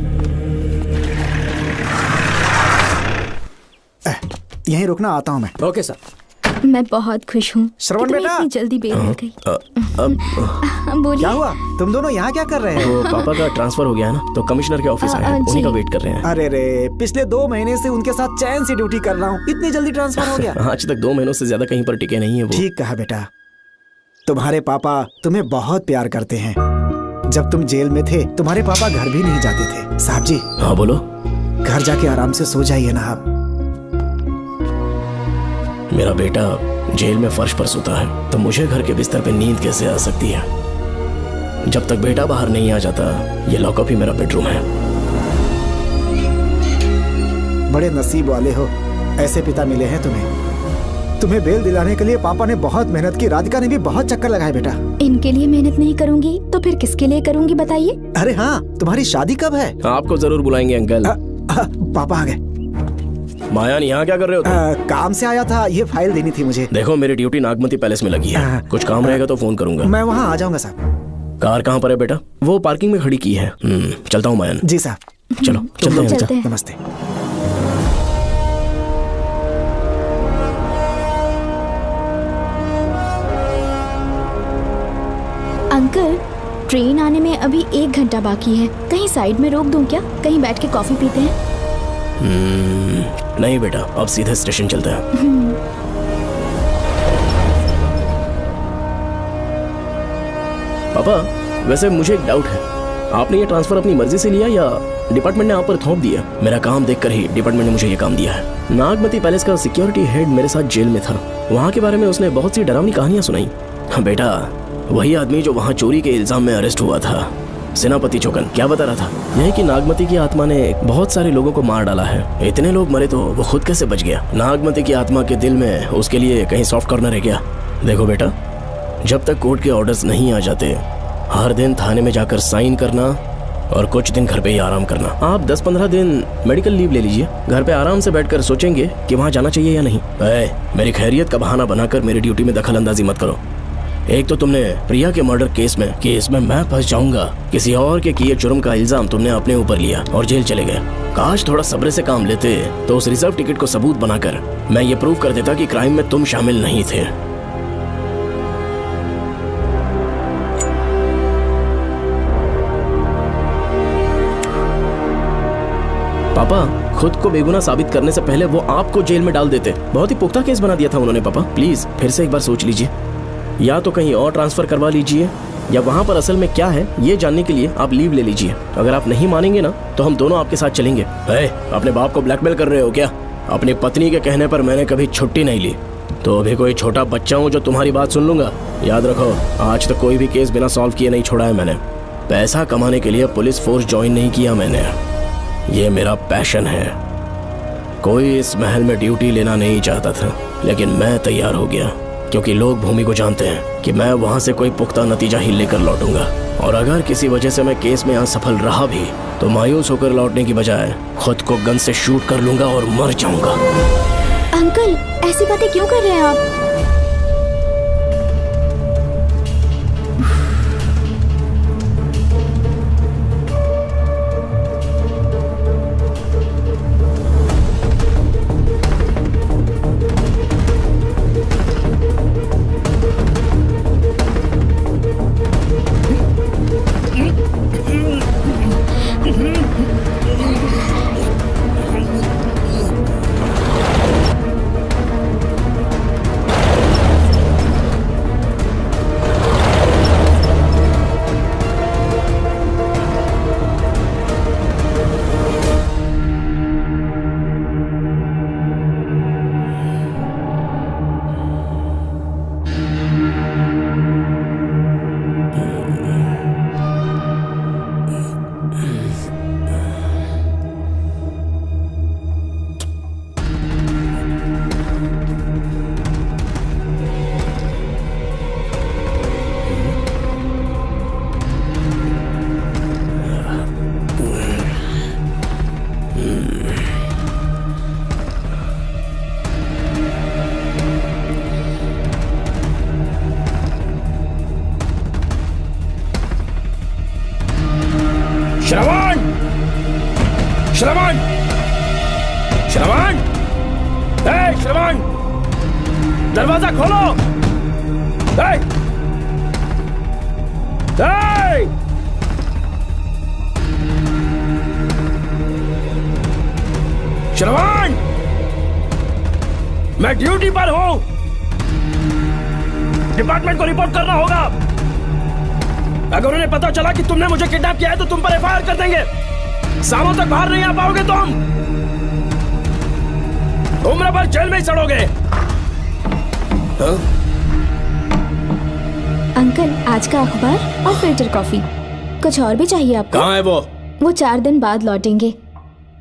यहीं रुकना, आता हूँ मैं। Okay sir. मैं बहुत खुश हूँ। श्रवण बेटा, इतनी जल्दी बेल मिल गई। बोलिए। क्या हुआ? तुम दोनों यहाँ क्या कर रहे हो? तो पापा का ट्रांसफर हो गया है ना, तो कमिश्नर के ऑफिस आए हैं, उन्हीं का वेट कर रहे हैं। अरे रे, पिछले 2 महीने से उनके साथ चैन से ड्यूटी कर रहा हूँ, इतनी जल्दी ट्रांसफर हो गया? आज तक 2 महीनों से ज्यादा कहीं पर टिके नहीं है वो। ठीक कहा बेटा। तुम्हारे पापा तुम्हें बहुत प्यार करते हैं। जब तुम जेल में थे तुम्हारे पापा घर भी नहीं जाते थे। साहब जी। हाँ बोलो। घर जाके आराम से सो जाइए ना आप। मेरा बेटा जेल में फर्श पर सोता है तो मुझे घर के बिस्तर पे नींद कैसे आ सकती है? जब तक बेटा बाहर नहीं आ जाता, ये लॉकअप ही मेरा बेडरूम है। बड़े नसीब वाले हो, ऐसे पिता मिले हैं तुम्हें बेल दिलाने के लिए पापा ने बहुत मेहनत की। राधिका ने भी बहुत चक्कर लगाए बेटा। इनके लिए मेहनत नहीं करूंगी तो फिर किसके लिए करूंगी बताइए? अरे हाँ, तुम्हारी शादी कब है? आपको जरूर बुलाएंगे अंकल। पापा आ गए। मायान, यहाँ क्या कर रहे हो तुम? काम से आया था, ये फाइल देनी थी मुझे। देखो, मेरी ड्यूटी नागमती पैलेस में लगी है। कुछ काम रहेगा तो फोन करूंगा। मैं वहाँ आ जाऊंगा साहब। कार कहाँ पर है बेटा? वो पार्किंग में खड़ी की है। चलता हूँ मायान। जी साहब। चलो चलते हैं। नमस्ते। अंकल, ट्रेन आने में अभी 1 घंटा बाकी है। कहीं साइड में रोक दूं क्या? कहीं बैठ के कॉफी पीते हैं? नहीं बेटा, अब सीधे स्टेशन चलते हैं। पापा, वैसे मुझे एक डाउट है। आपने ये ट्रांसफर अपनी मर्जी से लिया या डिपार्टमेंट ने आप पर थोप दिया? मेरा काम देखकर ही डिपार्टमेंट ने मुझे ये काम दिया है। नागमती पैलेस का सिक्योरिटी हेड मेरे साथ जेल में था। वहाँ के बारे में उसने बहुत सी डरावनी कहानियां सुनाई। बेटा, वही आदमी जो वहाँ चोरी के इल्जाम में अरेस्ट हुआ था, सेनापति चौकन, क्या बता रहा था? यही कि नागमती की आत्मा ने बहुत सारे लोगों को मार डाला है। इतने लोग मरे तो वो खुद कैसे बच गया? नागमती की आत्मा के दिल में उसके लिए कहीं सॉफ्ट कॉर्नर है क्या? देखो बेटा, जब तक कोर्ट के ऑर्डर्स नहीं आ जाते, हर दिन थाने में जाकर साइन करना और कुछ दिन घर पे ही आराम करना। आप 10-15 दिन मेडिकल लीव ले लीजिए। घर पे आराम से बैठकर सोचेंगे कि वहाँ जाना चाहिए या नहीं। मेरी खैरियत का बहाना बनाकर मेरी ड्यूटी में दखल अंदाजी मत करो। एक तो तुमने प्रिया के मर्डर केस में कि इसमें मैं फंस जाऊंगा, किसी और के किए जुर्म का इल्जाम तुमने अपने ऊपर लिया और जेल चले गए। काश थोड़ा सब्र से काम लेते तो उस रिजर्व टिकट को सबूत बनाकर मैं ये प्रूव कर देता कि क्राइम में तुम शामिल नहीं थे। पापा, खुद को बेगुनाह साबित करने से पहले वो आपको जेल में डाल देते। बहुत ही पुख्ता केस बना दिया था उन्होंने। पापा प्लीज फिर से एक बार सोच लीजिए। या तो कहीं और ट्रांसफर करवा लीजिए या वहाँ पर असल में क्या है ये जानने के लिए आप लीव ले लीजिए। अगर आप नहीं मानेंगे ना तो हम दोनों आपके साथ चलेंगे। अपने बाप को ब्लैकमेल कर रहे हो क्या? अपनी पत्नी के कहने पर मैंने कभी छुट्टी नहीं ली, तो अभी कोई छोटा बच्चा हूँ जो तुम्हारी बात सुन लूंगा? याद रखो, आज तक कोई भी केस बिना सॉल्व किए नहीं छोड़ा है मैंने। पैसा कमाने के लिए पुलिस फोर्स ज्वाइन नहीं किया मैंने, ये मेरा पैशन है। कोई इस महल में ड्यूटी लेना नहीं चाहता था, लेकिन मैं तैयार हो गया क्योंकि लोग भूमि को जानते हैं कि मैं वहां से कोई पुख्ता नतीजा ही लेकर लौटूंगा। और अगर किसी वजह से मैं केस में असफल रहा भी तो मायूस होकर लौटने की बजाय खुद को गन से शूट कर लूंगा और मर जाऊंगा। अंकल, ऐसी बातें क्यों कर रहे हैं आप? श्रवण! श्रवण! श्रवण! श्रवण! दरवाजा खोलो! श्रवण! मैं ड्यूटी पर हूं। डिपार्टमेंट को रिपोर्ट करना होगा। अगर उन्हें पता चला कि तुमने मुझे किडनैप किया है तो तुम पर एफआईआर कर देंगे। शामों तक बाहर नहीं आ पाओगे तुम। उम्र भर जेल में ही सड़ोगे। अंकल, अंकल, आज का अखबार और फिल्टर कॉफी। कुछ और भी चाहिए आपको? कहाँ है वो? वो 4 दिन बाद लौटेंगे।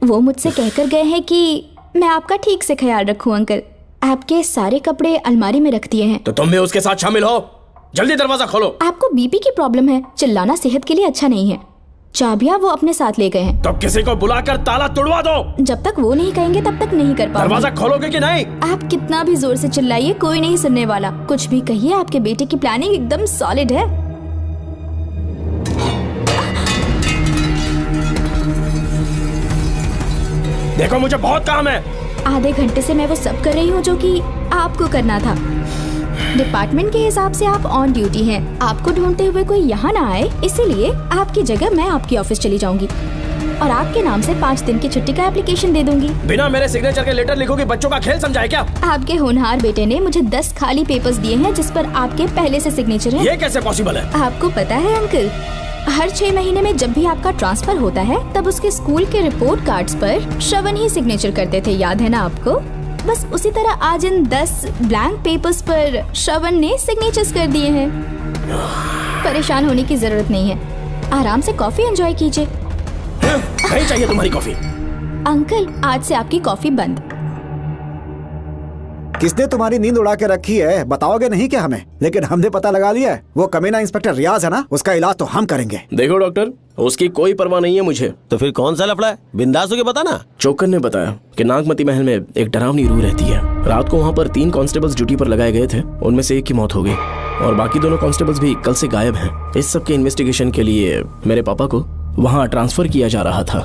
वो मुझसे कहकर गए हैं कि मैं आपका ठीक से ख्याल रखूं अंकल। आपके सारे कपड़े अलमारी में रख दिए हैं। तो तुम भी उसके साथ शामिल हो। जल्दी दरवाजा खोलो। आपको बीपी की प्रॉब्लम है, चिल्लाना सेहत के लिए अच्छा नहीं है। चाबियां वो अपने साथ ले गए हैं। तो किसी को बुलाकर ताला तोड़वा दो। जब तक वो नहीं कहेंगे तब तक नहीं कर पाऊंगी। दरवाजा खोलोगे कि नहीं? आप कितना भी जोर से चिल्लाइए, कोई नहीं सुनने वाला। कुछ भी कहिए, आपके बेटे की प्लानिंग एकदम सॉलिड है। देखो मुझे बहुत काम है। आधे घंटे से मैं वो सब कर रही हूँ जो कि आपको करना था। डिपार्टमेंट के हिसाब से आप ऑन ड्यूटी हैं। आपको ढूंढते हुए कोई यहाँ ना आए, इसीलिए आपकी जगह मैं आपकी ऑफिस चली जाऊंगी और आपके नाम से 5 दिन की छुट्टी का एप्लीकेशन दे दूंगी। बिना मेरे सिग्नेचर के लेटर लिखोगे? बच्चों का खेल समझाए क्या? आपके होनहार बेटे ने मुझे 10 खाली पेपर्स दिए हैं जिस पर आपके पहले से सिग्नेचर है। ये कैसे पॉसिबल है? आपको पता है अंकल, हर 6 महीने में जब भी आपका ट्रांसफर होता है तब उसके स्कूल के रिपोर्ट कार्ड्स पर श्रवण ही सिग्नेचर करते थे, याद है ना आपको? बस उसी तरह आज इन 10 ब्लैंक पेपर्स पर श्रवण ने सिग्नेचर्स कर दिए हैं। परेशान होने की जरूरत नहीं है, आराम से कॉफी एंजॉय कीजिए। नहीं चाहिए तुम्हारी कॉफी। अंकल, आज से आपकी कॉफी बंद। किसने तुम्हारी नींद उड़ा के रखी है बताओगे नहीं क्या हमें? लेकिन हमने पता लगा लिया है, वो कमीना इंस्पेक्टर रियाज है ना, उसका इलाज तो हम करेंगे। देखो डॉक्टर, उसकी कोई परवाह नहीं है मुझे। तो फिर कौन सा लफड़ा है? बिंदास होके बता ना। चौकन ने बताया कि नागमती महल में एक डरावनी रूह रहती है। रात को वहाँ पर 3 कांस्टेबल्स ड्यूटी पर लगाए गए थे, उनमें से एक की मौत हो गई और बाकी दोनों कांस्टेबल्स भी कल से गायब हैं। इस सब के इन्वेस्टिगेशन के लिए मेरे पापा को वहाँ ट्रांसफर किया जा रहा था।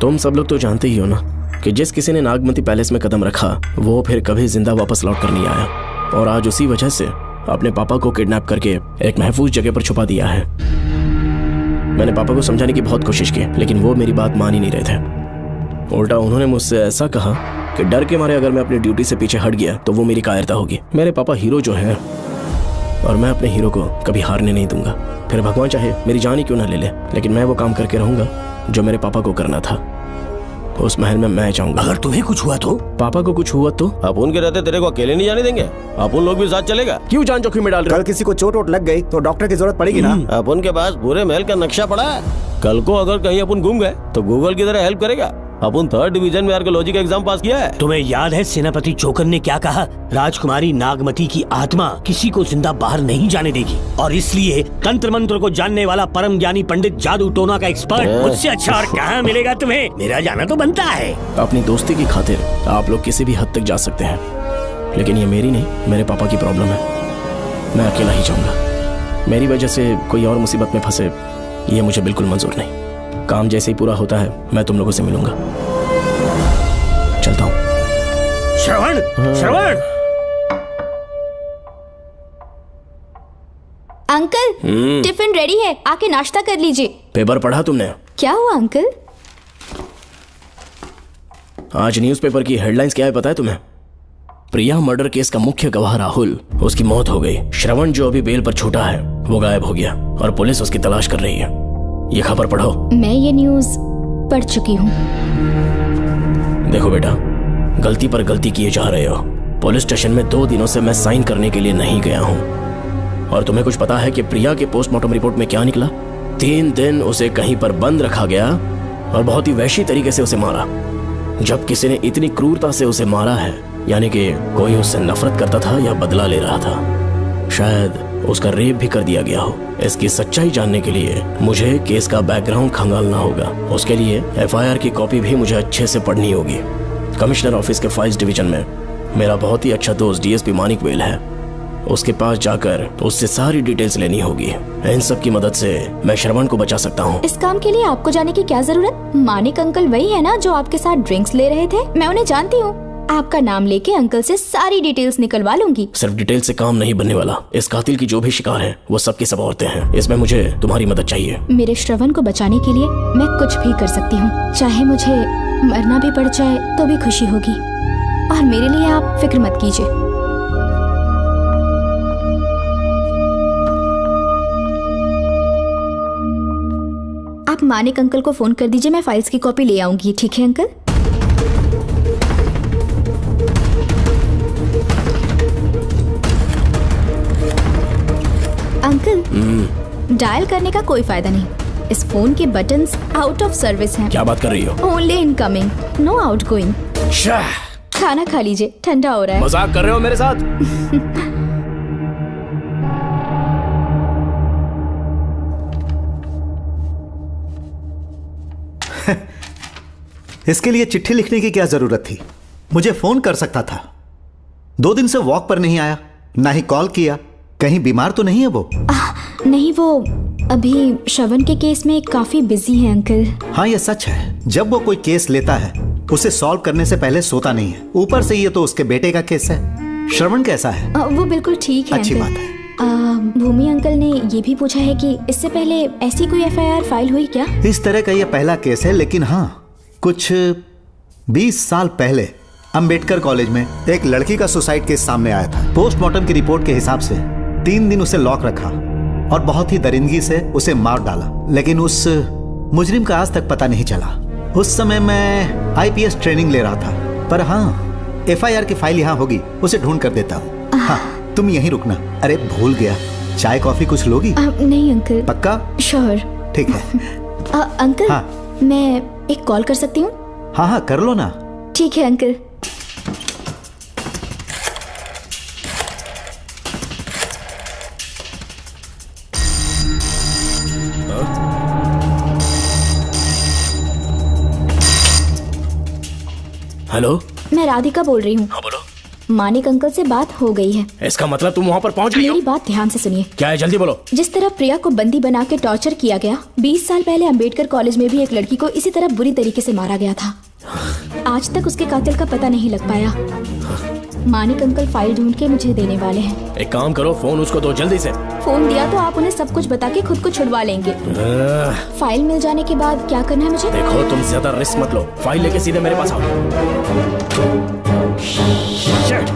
तुम सब लोग तो जानते ही हो ना कि जिस किसी ने नागमती पैलेस में कदम रखा वो फिर कभी जिंदा वापस लौट कर नहीं आया, और आज उसी वजह से अपने पापा को किडनैप करके एक महफूज जगह पर छुपा दिया है। मैंने पापा को समझाने की बहुत कोशिश की, लेकिन वो मेरी बात मान ही नहीं रहे थे। उल्टा उन्होंने मुझसे ऐसा कहा कि डर के मारे अगर मैं अपनी ड्यूटी से पीछे हट गया तो वो मेरी कायरता होगी। मेरे पापा हीरो जो है और मैं अपने हीरो को कभी हारने नहीं दूंगा। फिर भगवान चाहे मेरी जान ही क्यों ना ले ले, लेकिन मैं वो काम करके रहूंगा जो मेरे पापा को करना था। उस महल में मैं जाऊंगा। अगर तुम्हें कुछ हुआ तो? पापा को कुछ हुआ तो? अपुन के रहते तेरे को अकेले नहीं जाने देंगे। अपुन लोग भी साथ चलेगा। क्यों जान जोखिम में डाल रहे? कल किसी को चोट वोट लग गई तो डॉक्टर की जरूरत पड़ेगी ना। अपुन के पास पूरे महल का नक्शा पड़ा है। कल को अगर कहीं अपन घूम गए तो गूगल की तरह हेल्प करेगा। अपन 3rd डिवीजन में आर्कियोलॉजी का एग्जाम पास किया है। तुम्हें याद है सेनापति चोकर ने क्या कहा? राजकुमारी नागमती की आत्मा किसी को जिंदा बाहर नहीं जाने देगी, और इसलिए तंत्र मंत्र को जानने वाला परम ज्ञानी पंडित जादू टोना का एक्सपर्ट मुझसे अच्छा और कहाँ मिलेगा तुम्हें? मेरा जाना तो बनता है। अपनी दोस्ती की खातिर आप लोग किसी भी हद तक जा सकते हैं, लेकिन ये मेरी नहीं, मेरे पापा की प्रॉब्लम है। मैं अकेला ही जाऊंगा। मेरी वजह से कोई और मुसीबत में फंसे ये मुझे बिल्कुल मंजूर नहीं। काम जैसे ही पूरा होता है मैं तुम लोगों से मिलूंगा। चलता हूँ। श्रवण, श्रवण। अंकल, टिफिन रेडी है, आके नाश्ता कर लीजिए। पेपर पढ़ा तुमने? क्या हुआ अंकल? आज न्यूज़पेपर की हेडलाइंस क्या है पता है तुम्हें? प्रिया मर्डर केस का मुख्य गवाह राहुल, उसकी मौत हो गई। श्रवण जो अभी बेल पर छूटा है वो गायब हो गया और पुलिस उसकी तलाश कर रही है। ये खबर पढ़ो। मैं ये न्यूज़ पढ़ चुकी हूँ। देखो बेटा, गलती पर गलती किए जा रहे हो। पुलिस स्टेशन में 2 दिनों से मैं साइन करने के लिए नहीं गया हूँ, और तुम्हें कुछ पता है कि प्रिया के पोस्टमार्टम रिपोर्ट में क्या निकला? 3 दिन उसे कहीं पर बंद रखा गया और बहुत ही वैशी तरीके से उसे मारा। जब किसी ने इतनी क्रूरता से उसे मारा है, यानी कि कोई उससे नफरत करता था या बदला ले रहा था। शायद उसका रेप भी कर दिया गया हो। इसकी सच्चाई जानने के लिए मुझे केस का बैकग्राउंड खंगालना होगा। उसके लिए FIR की कॉपी भी मुझे अच्छे से पढ़नी होगी। कमिश्नर ऑफिस के फाइल्स डिवीजन में मेरा बहुत ही अच्छा दोस्त DSP मानिक वेल है, उसके पास जाकर उससे सारी डिटेल्स लेनी होगी। इन सब की मदद से मैं श्रवण को बचा सकता हूँ। इस काम के लिए आपको जाने की क्या जरूरत? मानिक अंकल वही है ना जो आपके साथ ड्रिंक्स ले रहे थे? मैं उन्हें जानती हूँ। आपका नाम लेके अंकल से सारी डिटेल्स निकलवा लूंगी। सिर्फ डिटेल से काम नहीं बनने वाला। इस कातिल की जो भी शिकार है वो सबकी सब औरतें हैं। इसमें मुझे तुम्हारी मदद चाहिए। मेरे श्रवण को बचाने के लिए मैं कुछ भी कर सकती हूँ। चाहे मुझे मरना भी पड़ जाए तो भी खुशी होगी, और मेरे लिए आप फिक्र मत कीजिए। आप मानिक अंकल को फोन कर दीजिए, मैं फाइल्स की कॉपी ले आऊंगी। ठीक है अंकल? डायल करने का कोई फायदा नहीं। इस फोन के बटन्स आउट ऑफ सर्विस हैं। क्या बात कर रही हो? Only incoming, no outgoing. खाना खा लीजिए, ठंडा हो रहा है। मजाक कर रहे हो मेरे साथ? इसके लिए चिट्ठी लिखने की क्या जरूरत थी? मुझे फोन कर सकता था। 2 दिन से वॉक पर नहीं आया, ना ही कॉल किया। कहीं बीमार तो नहीं है वो? नहीं, वो अभी श्रवण के केस में काफी बिजी है अंकल। हाँ, ये सच है। जब वो कोई केस लेता है उसे सॉल्व करने से पहले सोता नहीं है। ऊपर से ये तो उसके बेटे का केस है। श्रवण कैसा है? वो बिल्कुल ठीक है। अच्छी अंकल। बात है। भूमि अंकल ने ये भी पूछा है कि इससे पहले ऐसी कोई FIR फाइल हुई क्या? इस तरह का ये पहला केस है, लेकिन हाँ, कुछ 20 साल पहले अंबेडकर कॉलेज में एक लड़की का सुसाइड केस सामने आया था। पोस्टमार्टम की रिपोर्ट के हिसाब से 3 दिन उसे लॉक रखा और बहुत ही दरिंदगी से उसे मार डाला, लेकिन उस मुजरिम का आज तक पता नहीं चला। उस समय मैं IPS ट्रेनिंग ले रहा था, पर हाँ, FIR की फाइल यहाँ होगी, उसे ढूंढ कर देता हूँ। हाँ, तुम यहीं रुकना। अरे भूल गया, चाय कॉफी कुछ लोगी? नहीं अंकल। पक्का? श्योर। ठीक है। अंकल, हाँ। मैं एक कॉल कर सकती हूँ? हाँ हाँ, कर लो ना। ठीक है अंकल। हेलो, मैं राधिका बोल रही हूँ। हाँ बोलो। मानिक अंकल से बात हो गई है। इसका मतलब तुम वहाँ पर पहुँच गई हो? मेरी बात ध्यान से सुनिए। क्या है, जल्दी बोलो। जिस तरह प्रिया को बंदी बना के टॉर्चर किया गया, 20 साल पहले अंबेडकर कॉलेज में भी एक लड़की को इसी तरह बुरी तरीके से मारा गया था। आज तक उसके कातिल का पता नहीं लग पाया। मानिक अंकल फाइल ढूंढ के मुझे देने वाले हैं। एक काम करो, फोन उसको दो जल्दी से। फोन दिया तो आप उन्हें सब कुछ बता के खुद को छुड़वा लेंगे। फाइल मिल जाने के बाद क्या करना है मुझे? देखो, तुम ज्यादा रिस्क मत लो, फाइल लेके सीधे मेरे पास आओ। Shit.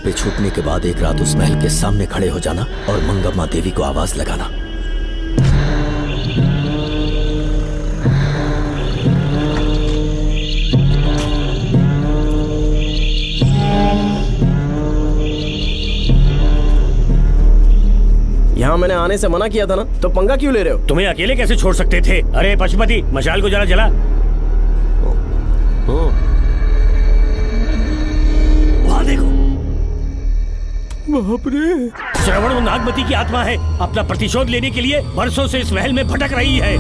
पे छुपने के बाद एक रात उस महल के सामने खड़े हो जाना और मंगम्मा देवी को आवाज लगाना। यहाँ मैंने आने से मना किया था ना, तो पंगा क्यों ले रहे हो? तुम्हें अकेले कैसे छोड़ सकते थे? अरे पशुपति, मशाल को जरा जला। वहाँ देखो। बाप रे! श्रवण वो नागमती की आत्मा है, अपना प्रतिशोध लेने के लिए बरसों से इस महल में भटक रही है।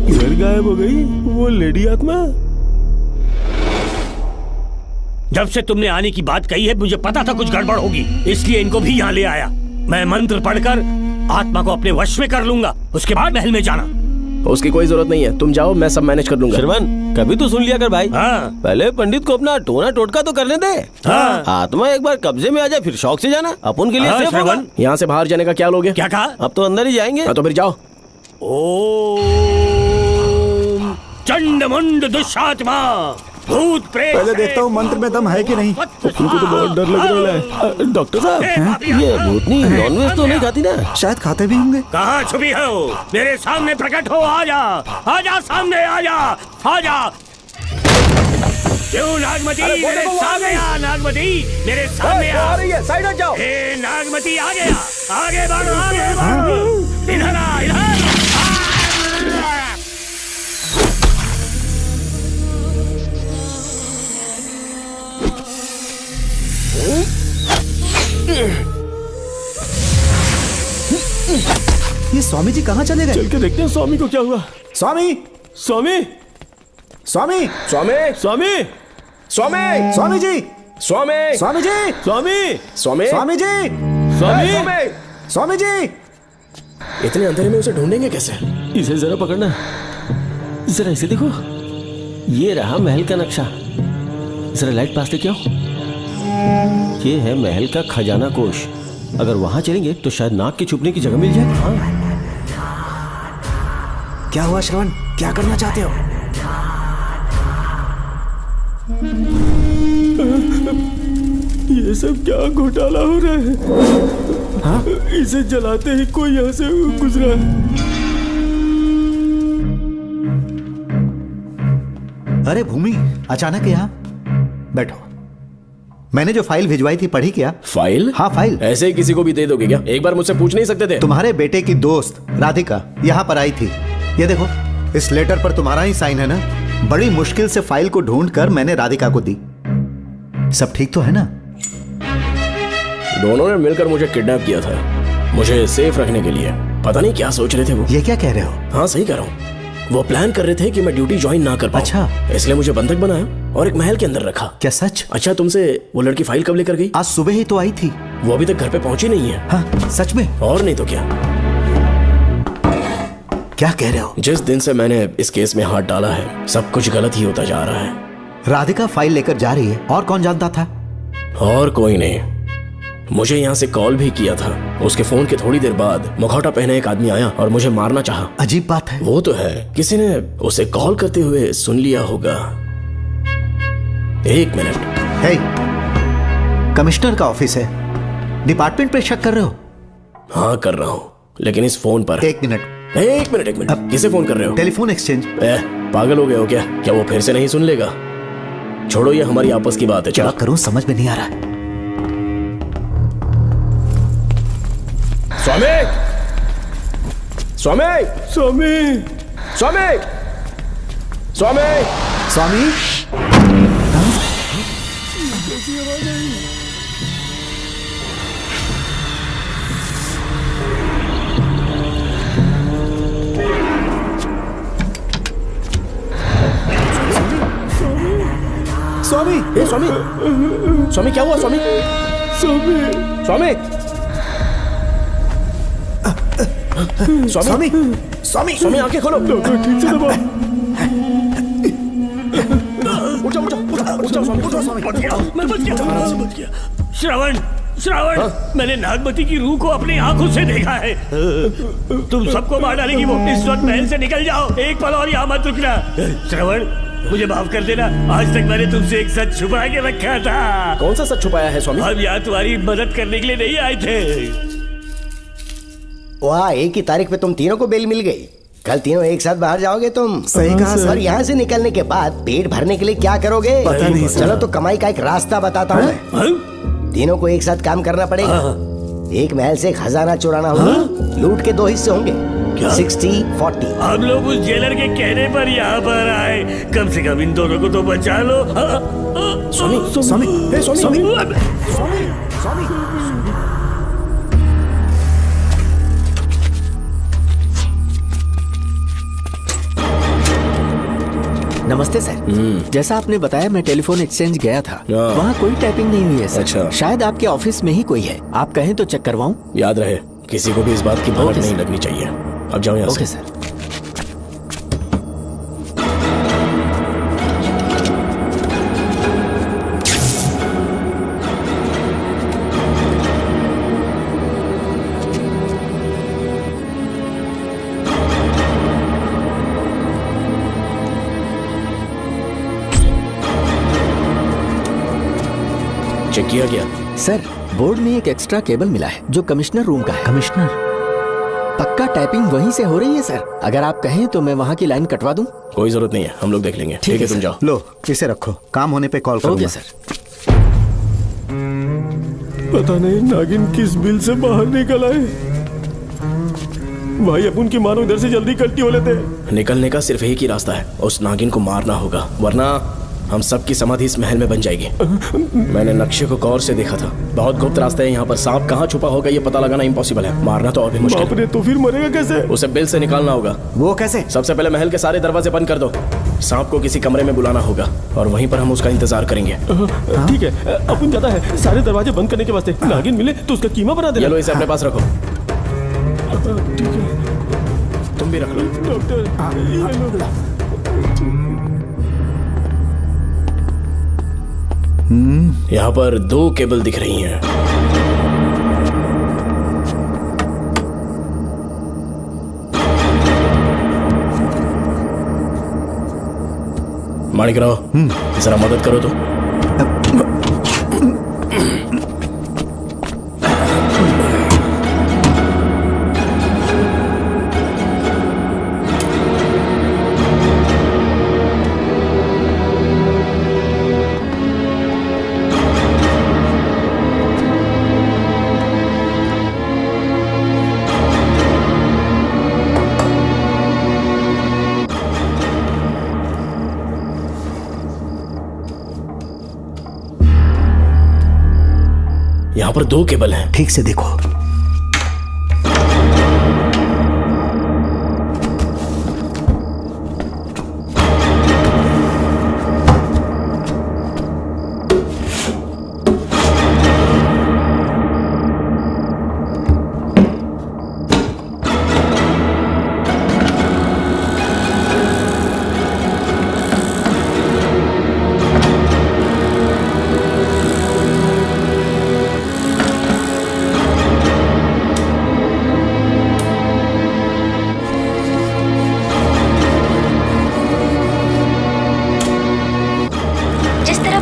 घर गायब हो गई वो लेडी आत्मा। जब से तुमने आने की बात कही है मुझे पता था कुछ गड़बड़ होगी, इसलिए इनको भी यहाँ ले आया। मैं मंत्र पढ़कर आत्मा को अपने वश में कर लूंगा, उसके बाद महल में जाना। उसकी कोई जरूरत नहीं है, तुम जाओ, मैं सब मैनेज कर लूंगा। श्रवण, कभी तो सुन लिया कर भाई। हाँ। पहले पंडित को अपना टोना टोटका तो करने दे। हाँ। आत्मा एक बार कब्जे में आ जाए फिर शौक से जाना, अपन के लिए हाँ, सेफ होगा। श्रवण। यहाँ से बाहर जाने का क्या लोगे? क्या कहा? अब तो अंदर ही जाएंगे। हाँ, तो फिर जाओ। ओम चंड मुंड दुष्टात्मा भूत प्रेत। पहले देखता हूँ मंत्र में दम है कि नहीं। उनको तो बहुत डर लग रहा है। डॉक्टर साहब, ये भूतनी नॉनवेज तो नहीं खाती ना? शायद खाते भी होंगे। कहाँ छुपी हो? मेरे सामने प्रकट हो, आजा, आजा सामने, आजा, आजा। क्यों नागमती मेरे सामने आ, नागमती मेरे सामने आ। साइड हट जाओ। ए नागमती आ गया, आगे बढ़ो, आगे बढ़ो, इधर आ, इधर। ये स्वामी जी कहाँ चले गए? चल के देखते हैं स्वामी को क्या हुआ। स्वामी, स्वामी, स्वामी, स्वामी, स्वामी, स्वामी, स्वामी जी, स्वामी, स्वामी जी, स्वामी, स्वामी, स्वामी जी, स्वामी, स्वामी जी। इतने अंधेरे में उसे ढूंढेंगे कैसे? इसे जरा पकड़ना, जरा इसे देखो, ये रहा महल का नक्शा। जरा लाइट पास लेके आओ। ये है महल का खजाना कोष। अगर वहां चलेंगे तो शायद नाग के छुपने की जगह मिल जाए। हाँ। क्या हुआ श्रवण, क्या करना चाहते हो? ये सब क्या घोटाला हो रहा है? हाँ? इसे जलाते ही कोई यहाँ से गुजरा है। अरे भूमि, अचानक यहाँ? बैठो। मैंने जो फाइल भिजवाई थी पढ़ी क्या? फाइल? हाँ फाइल। ऐसे ही किसी को भी दे दोगे क्या? एक बार मुझसे पूछ नहीं सकते थे? तुम्हारे बेटे की दोस्त राधिका यहाँ पर आई थी। ये देखो, इस लेटर पर तुम्हारा ही साइन है ना? बड़ी मुश्किल से फाइल को ढूंढ कर मैंने राधिका को दी। सब ठीक तो है ना? दोनों ने मिलकर मुझे किडनैप किया था, मुझे सेफ रखने के लिए। पता नहीं क्या सोच रहे थे वो। ये क्या कह रहे हो? हाँ सही कह रहा हूँ। वो प्लान कर रहे थे कि मैं ड्यूटी ज्वाइन ना कर पाऊं। अच्छा। इसलिए मुझे बंधक बनाया और एक महल के अंदर रखा। क्या सच? अच्छा, तुमसे वो लड़की फाइल कब लेकर गई? आज सुबह ही तो आई थी। वो अभी तक घर पे पहुंची नहीं है। हाँ सच में? और नहीं तो क्या। क्या कह रहे हो? जिस दिन से मैंने इस केस में हाथ डाला है सब कुछ गलत ही होता जा रहा है। राधिका फाइल लेकर जा रही है, और कौन जानता था? और कोई नहीं। मुझे यहाँ से कॉल भी किया था। उसके फोन के थोड़ी देर बाद मुखौटा पहने एक आदमी आया और मुझे मारना चाहा। अजीब बात है। वो तो है, किसी ने उसे कॉल करते हुए सुन लिया होगा। एक मिनट। हे, कमिश्नर का ऑफिस है, डिपार्टमेंट पे शक कर रहे हो? हाँ कर रहा हूँ, लेकिन इस फोन पर। एक मिनट। किसे फोन कर रहे हो? Telephone exchange. पागल हो गए हो क्या? क्या वो फिर से नहीं सुन लेगा? छोड़ो, ये हमारी आपस की बात है। क्या करूं समझ में नहीं आ रहा है। स्वामी, स्वामी, स्वामी, स्वामी, स्वामी, स्वामी। स्वामी, स्वामी, स्वामी क्या हुआ? स्वामी, स्वामी, स्वामी, स्वामी, स्वामी, स्वामी आंखें खोलो। ठीक से दबाओ। उठो, उठो, उठो, स्वामी, उठो, स्वामी। मैं बच गया। श्रवण, श्रवण, मैंने नागमती की रूह को अपनी आंखों से देखा है। तुम सबको मार डालेगी वो। इस वक्त महल से निकल जाओ, एक पल और यहाँ मत रुकना। श्रवण, मुझे माफ कर देना, आज तक मैंने तुमसे एक सच छुपा के रखा था। कौन सा सच छुपाया है स्वामी? हम यहाँ तुम्हारी मदद करने के लिए नहीं आए थे। वाह, एक ही तारीख पे तुम तीनों को बेल मिल गई। कल तीनों एक साथ बाहर जाओगे तुम। सही कहा सर। और यहाँ से निकलने के बाद पेट भरने के लिए क्या करोगे? पता नहीं सर। चलो तो कमाई का एक रास्ता बताता हूँ मैं। तीनों को एक साथ काम करना पड़ेगा। एक महल से खजाना चुराना होगा। लूट के 2 हिस्से होंगे, 60-40। हम लोग उस जेलर के कहने पर यहाँ पर आए, कम से कम इन दोनों को तो बचा लो। स्वामी, स्वामी, स्वामी, नमस्ते सर। जैसा आपने बताया मैं टेलीफोन एक्सचेंज गया था, वहाँ कोई टाइपिंग नहीं हुई है सर। अच्छा। शायद आपके ऑफिस में ही कोई है, आप कहें तो चेक करवाऊं? याद रहे, किसी को भी इस बात की भनक नहीं लगनी चाहिए। अब जाओ यहाँ से। Okay sir. चेक किया गया सर। बोर्ड में एक एक्स्ट्रा केबल मिला है जो कमिश्नर रूम का है। कमिश्नर? पक्का टाइपिंग वहीं से हो रही है सर। अगर आप कहें तो मैं वहाँ की लाइन कटवा दूं? कोई जरूरत नहीं है, हम लोग देख लेंगे। ठीक है, तुम जाओ। लो इसे रखो, काम होने पे कॉल करूंगा। Okay sir. पता नहीं नागिन किस बिल से बाहर निकल आए। भाई अपन की मानो इधर से जल्दी कल्टी हो लेते हैं। निकलने का सिर्फ एक ही रास्ता है, उस नागिन को मारना होगा, वरना हम सबकी समाधि इस महल में बन जाएगी। मैंने नक्शे को गौर से देखा था, बहुत गुप्त रास्ते हैं यहाँ पर। सांप कहाँ छुपा होगा ये पता लगाना इम्पॉसिबल है, मारना तो और भी मुश्किल। बाप रे, तो फिर मरेगा कैसे? उसे बिल से निकालना होगा। वो कैसे? सबसे पहले महल के सारे दरवाजे बंद कर दो। सांप को किसी कमरे में बुलाना होगा और वहीं पर हम उसका इंतजार करेंगे। ठीक है, अपन जाता है। सारे दरवाजे बंद करने के वास्ते नागिन मिले तो उसका कीमा बना देना। चलो इसे अपने पास रखो। ठीक है, तुम भी रख लो। डॉक्टर यहाँ पर 2 केबल दिख रही हैं। माणिकराव, जरा मदद करो तो। यहाँ पर 2 केबल हैं। ठीक से देखो।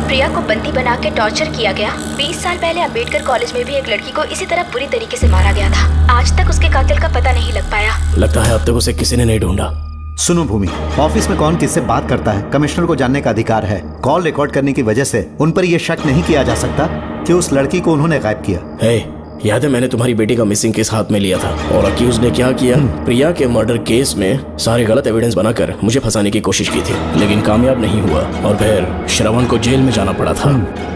प्रिया को बंदी बना के टॉर्चर किया गया। 20 साल पहले अंबेडकर कॉलेज में भी एक लड़की को इसी तरह बुरी तरीके से मारा गया था। आज तक उसके कातिल का पता नहीं लग पाया। लगता है अब तक उसे किसी ने नहीं ढूंढा। सुनो भूमि, ऑफिस में कौन किससे बात करता है कमिश्नर को जानने का अधिकार है। कॉल रिकॉर्ड करने की वजह से उन पर यह शक नहीं किया जा सकता कि उस लड़की को उन्होंने गायब किया। याद है मैंने तुम्हारी बेटी का मिसिंग केस हाथ में लिया था और अक्यूज ने क्या किया, प्रिया के मर्डर केस में सारे गलत एविडेंस बनाकर मुझे फंसाने की कोशिश की थी, लेकिन कामयाब नहीं हुआ और फिर श्रवण को जेल में जाना पड़ा था।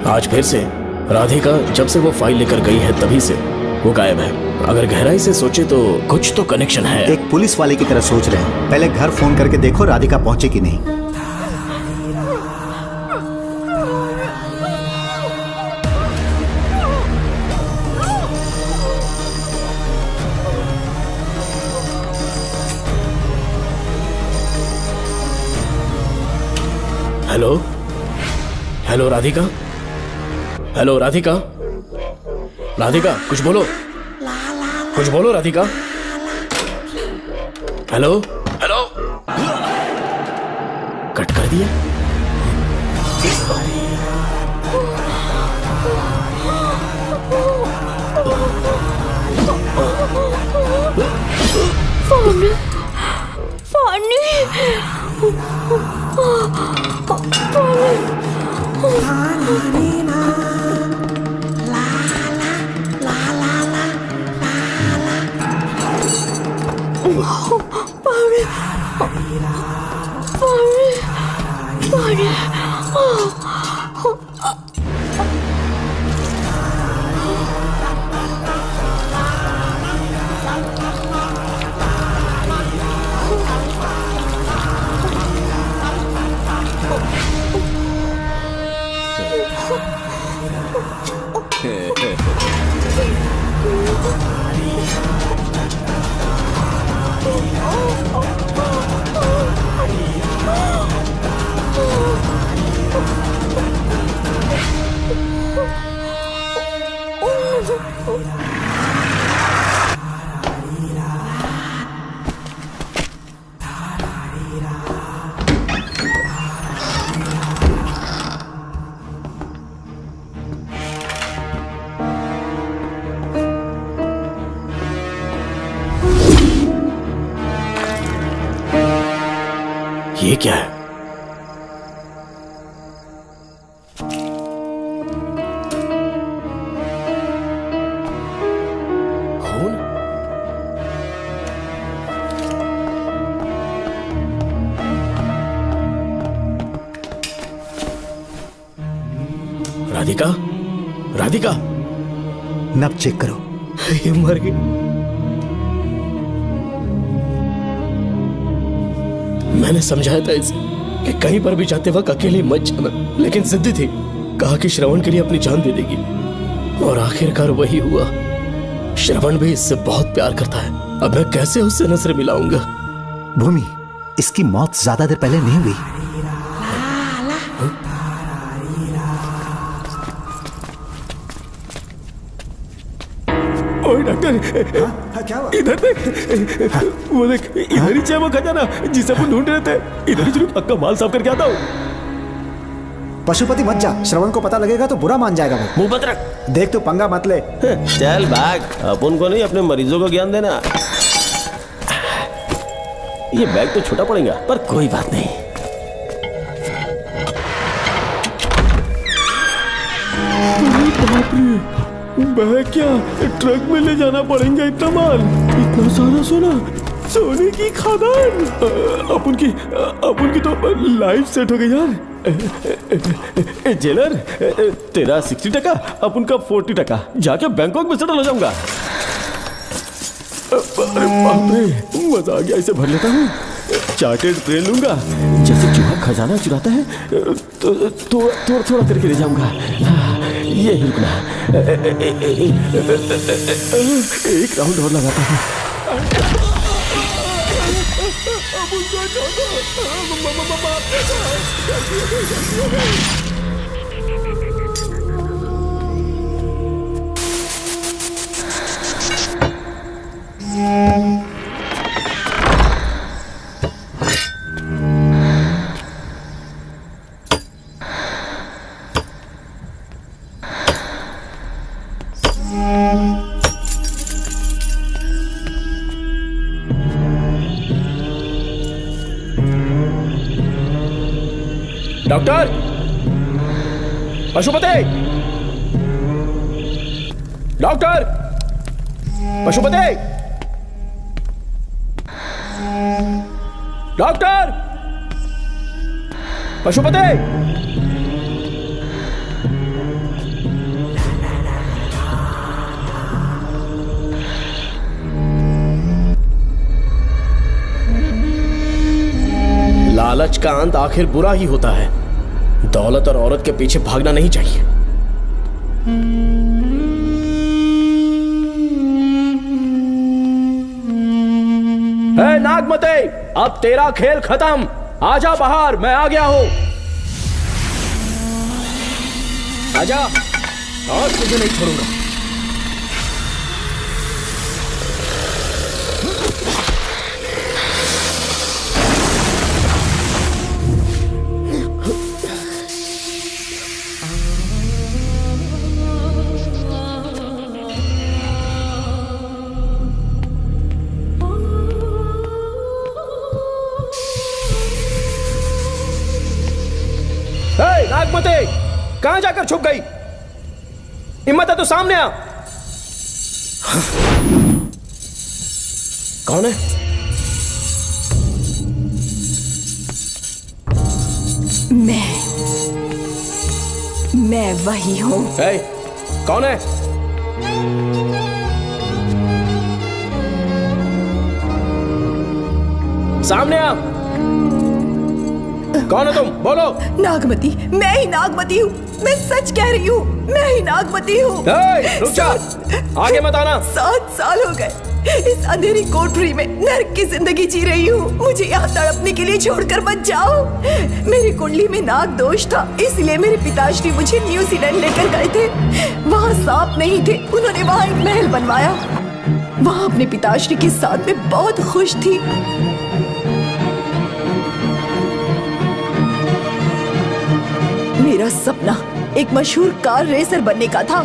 आज फिर से राधिका जब से वो फाइल लेकर गई है तभी से वो गायब है। अगर गहराई से सोचे तो कुछ तो कनेक्शन है। एक पुलिस वाले की तरह सोच रहे हैं। पहले घर फोन करके देखो राधिका पहुंचे कि नहीं। Hello hello Radhika, hello Radhika, Radhika कुछ बोलो, कुछ बोलो राधिका। हेलो हेलो, कट कर दिया। ये क्या है? खून? राधिका, राधिका, नब चेक करो। ये मर गई। मैंने समझाया था इसे कि कहीं पर भी जाते वक्त अकेले मत जाना, लेकिन जिद्दी थी। कहा कि श्रवण के लिए अपनी जान दे देगी, और आखिरकार वही हुआ। श्रवण भी इससे बहुत प्यार करता है। अब मैं कैसे उससे नजर मिलाऊंगा? भूमि, इसकी मौत ज्यादा देर पहले नहीं हुई। ओए डॉक्टर, क्या हुआ? इधर देख, वो देख, इधर ही वो खजाना जिसे अपन ढूंढ रहे थे। इधर ही जरूर पक्का माल साफ करके आता हूँ। पशुपति मत जा, श्रवण को पता लगेगा तो बुरा मान जाएगा वो। मुंह बंद रख। देख तू पंगा मत ले। चल भाग, अपन को नहीं अपने मरीजों को ज्ञान देना। ये बैग तो छोटा पड़ेगा, पर कोई बात नहीं। बाप रे, बैग क्या ट्रक में ले जाना पड़ेगा इतना माल, इतना सारा सोना, सोने की खदान। अपन की तो लाइफ सेट हो गई यार। जेलर, तेरा 60%, अपन का 40%। जाके बैंकॉक में सेटल हो जाऊंगा। अरे बाप रे, मजा आ गया। इसे भर लेता हूँ, चार्टेड ट्रेन लूंगा। जैसे चूहा खजाना चुराता है तो थोड़ा थोड़ा करके ले जाऊंगा। ये ही रुकना, एक राउंड और लगाता हूँ। Doctor, Pashupati, doctor, Pashupati, doctor, Pashupati. लालच का अंत आखिर बुरा ही होता है। दौलत और औरत के पीछे भागना नहीं चाहिए। हे नागमते, अब तेरा खेल खत्म। आजा बाहर, मैं आ गया हूं। आजा, और तुझे नहीं छोड़ूंगा। नागमते कहां जाकर छुप गई? हिम्मत है तो सामने आ। कौन है? मैं वही हूँ। कौन है? सामने आ। कौन है तुम? बोलो। नागमती, मैं ही नागमती हूँ। मैं सच कह रही हूँ, मैं ही नागमती हूँ। रुक जा, आगे मत आना। 7 साल हो गए इस अंधेरी कोठरी में नर्क की जिंदगी जी रही हूँ। मुझे यहाँ तड़पने के लिए छोड़कर मत जाओ। मेरी कुंडली में नाग दोष था, इसलिए मेरे पिताश्री मुझे न्यूजीलैंड लेकर गए थे। वहाँ सांप नहीं थे, उन्होंने वहाँ एक महल बनवाया। वहाँ अपने पिताश्री के साथ में बहुत खुश थी। मेरा सपना एक मशहूर कार रेसर बनने का था।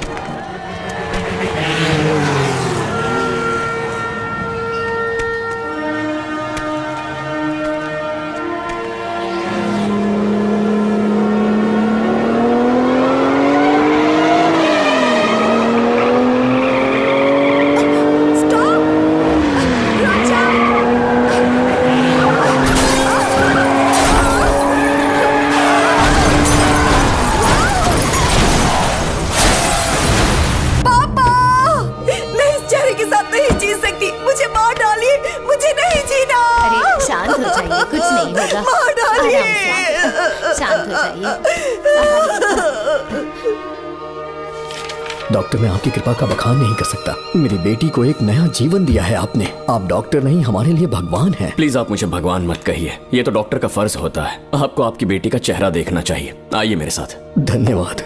डॉक्टर, मैं आपकी कृपा का बखान नहीं कर सकता। मेरी बेटी को एक नया जीवन दिया है आपने। आप डॉक्टर नहीं, हमारे लिए भगवान हैं। प्लीज आप मुझे भगवान मत कहिए, ये तो डॉक्टर का फर्ज होता है। आपको आपकी बेटी का चेहरा देखना चाहिए। आइए मेरे साथ। धन्यवाद।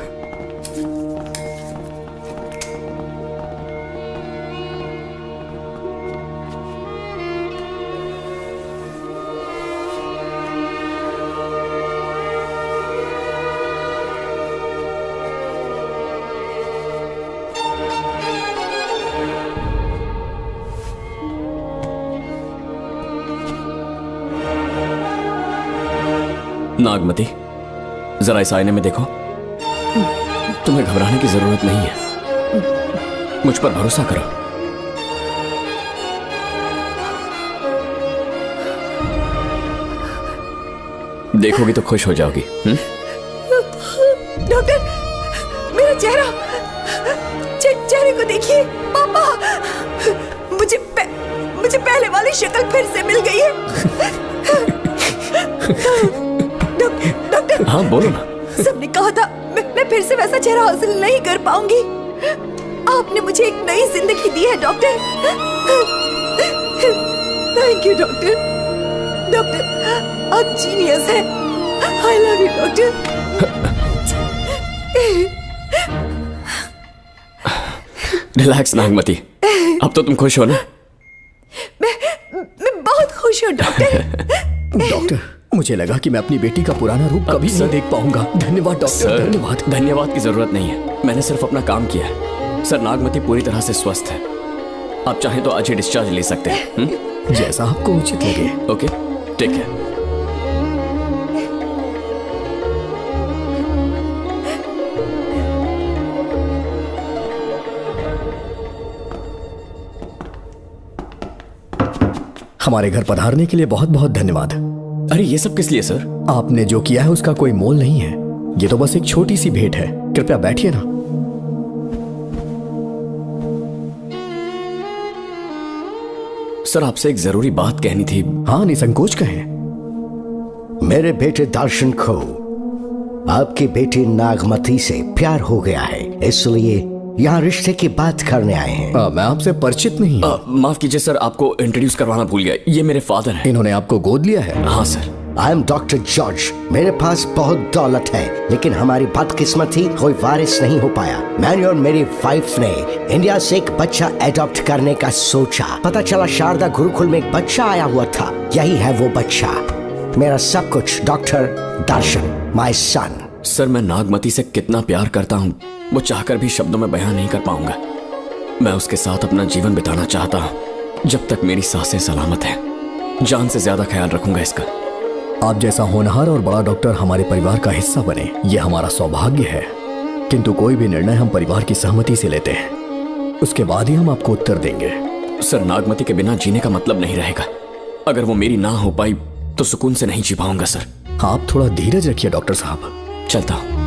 नागमती, जरा इस आईने में देखो। तुम्हें घबराने की जरूरत नहीं है, मुझ पर भरोसा करो। देखोगी तो खुश हो जाओगी। डॉक्टर, मेरा चेहरे को देखिए। पापा, मुझे पहले वाली शक्ल फिर से मिल गई है। डॉक्टर, हाँ बोलो ना। सबने कहा था मैं फिर से वैसा चेहरा हासिल नहीं कर पाऊंगी। आपने मुझे एक नई जिंदगी दी है doctor. Thank you doctor. Doctor, आप जीनियस हैं। I love you doctor. Relax Nagmati, अब तो तुम खुश हो ना? मैं बहुत खुश हूँ डॉक्टर। डॉक्टर, मुझे लगा कि मैं अपनी बेटी का पुराना रूप कभी नहीं देख पाऊंगा। धन्यवाद डॉक्टर, धन्यवाद। धन्यवाद की जरूरत नहीं है, मैंने सिर्फ अपना काम किया है। सर, नागमती पूरी तरह से स्वस्थ है। आप चाहें तो आज ही डिस्चार्ज ले सकते हैं। जैसा आपको उचित लगे। Okay, take care. हमारे घर पधारने के लिए बहुत बहुत धन्यवाद। अरे ये सब किस लिए सर? आपने जो किया है उसका कोई मोल नहीं है। ये तो बस एक छोटी सी भेंट है। कृपया बैठिए ना। सर, आपसे एक जरूरी बात कहनी थी। हाँ, निसंकोच कहें। मेरे बेटे दर्शन को आपकी बेटी नागमती से प्यार हो गया है, इसलिए यहाँ रिश्ते की बात करने आए हैं। मैं आपसे परिचित नहीं। माफ कीजिए सर, आपको इंट्रोड्यूस करवाना भूल गया। ये मेरे फादर हैं। इन्होंने आपको गोद लिया है? हाँ sir. I am doctor George. मेरे पास बहुत दौलत है, लेकिन हमारी बदकिस्मत थी, कोई वारिस नहीं हो पाया। मैंने और मेरी वाइफ ने इंडिया से एक बच्चा एडॉप्ट करने का सोचा। पता चला शारदा गुरुकुल में एक बच्चा आया हुआ था। यही है वो बच्चा, मेरा सब कुछ। Doctor Darshan, my son. Sir, मैं नागमती से कितना प्यार करता हूँ वो चाहकर भी शब्दों में बयान नहीं कर पाऊंगा। मैं उसके साथ अपना जीवन बिताना चाहता हूँ जब तक मेरी सांसें सलामत हैं। जान से ज्यादा ख्याल रखूंगा इसका। आप जैसा होनहार और बड़ा डॉक्टर हमारे परिवार का हिस्सा बने, ये हमारा सौभाग्य है। किंतु कोई भी निर्णय हम परिवार की सहमति से लेते हैं, उसके बाद ही हम आपको उत्तर देंगे। सर, नागमती के बिना जीने का मतलब नहीं रहेगा। अगर वो मेरी ना हो पाई तो सुकून से नहीं जी पाऊंगा सर। आप थोड़ा धीरज रखिए डॉक्टर साहब। चलता हूं।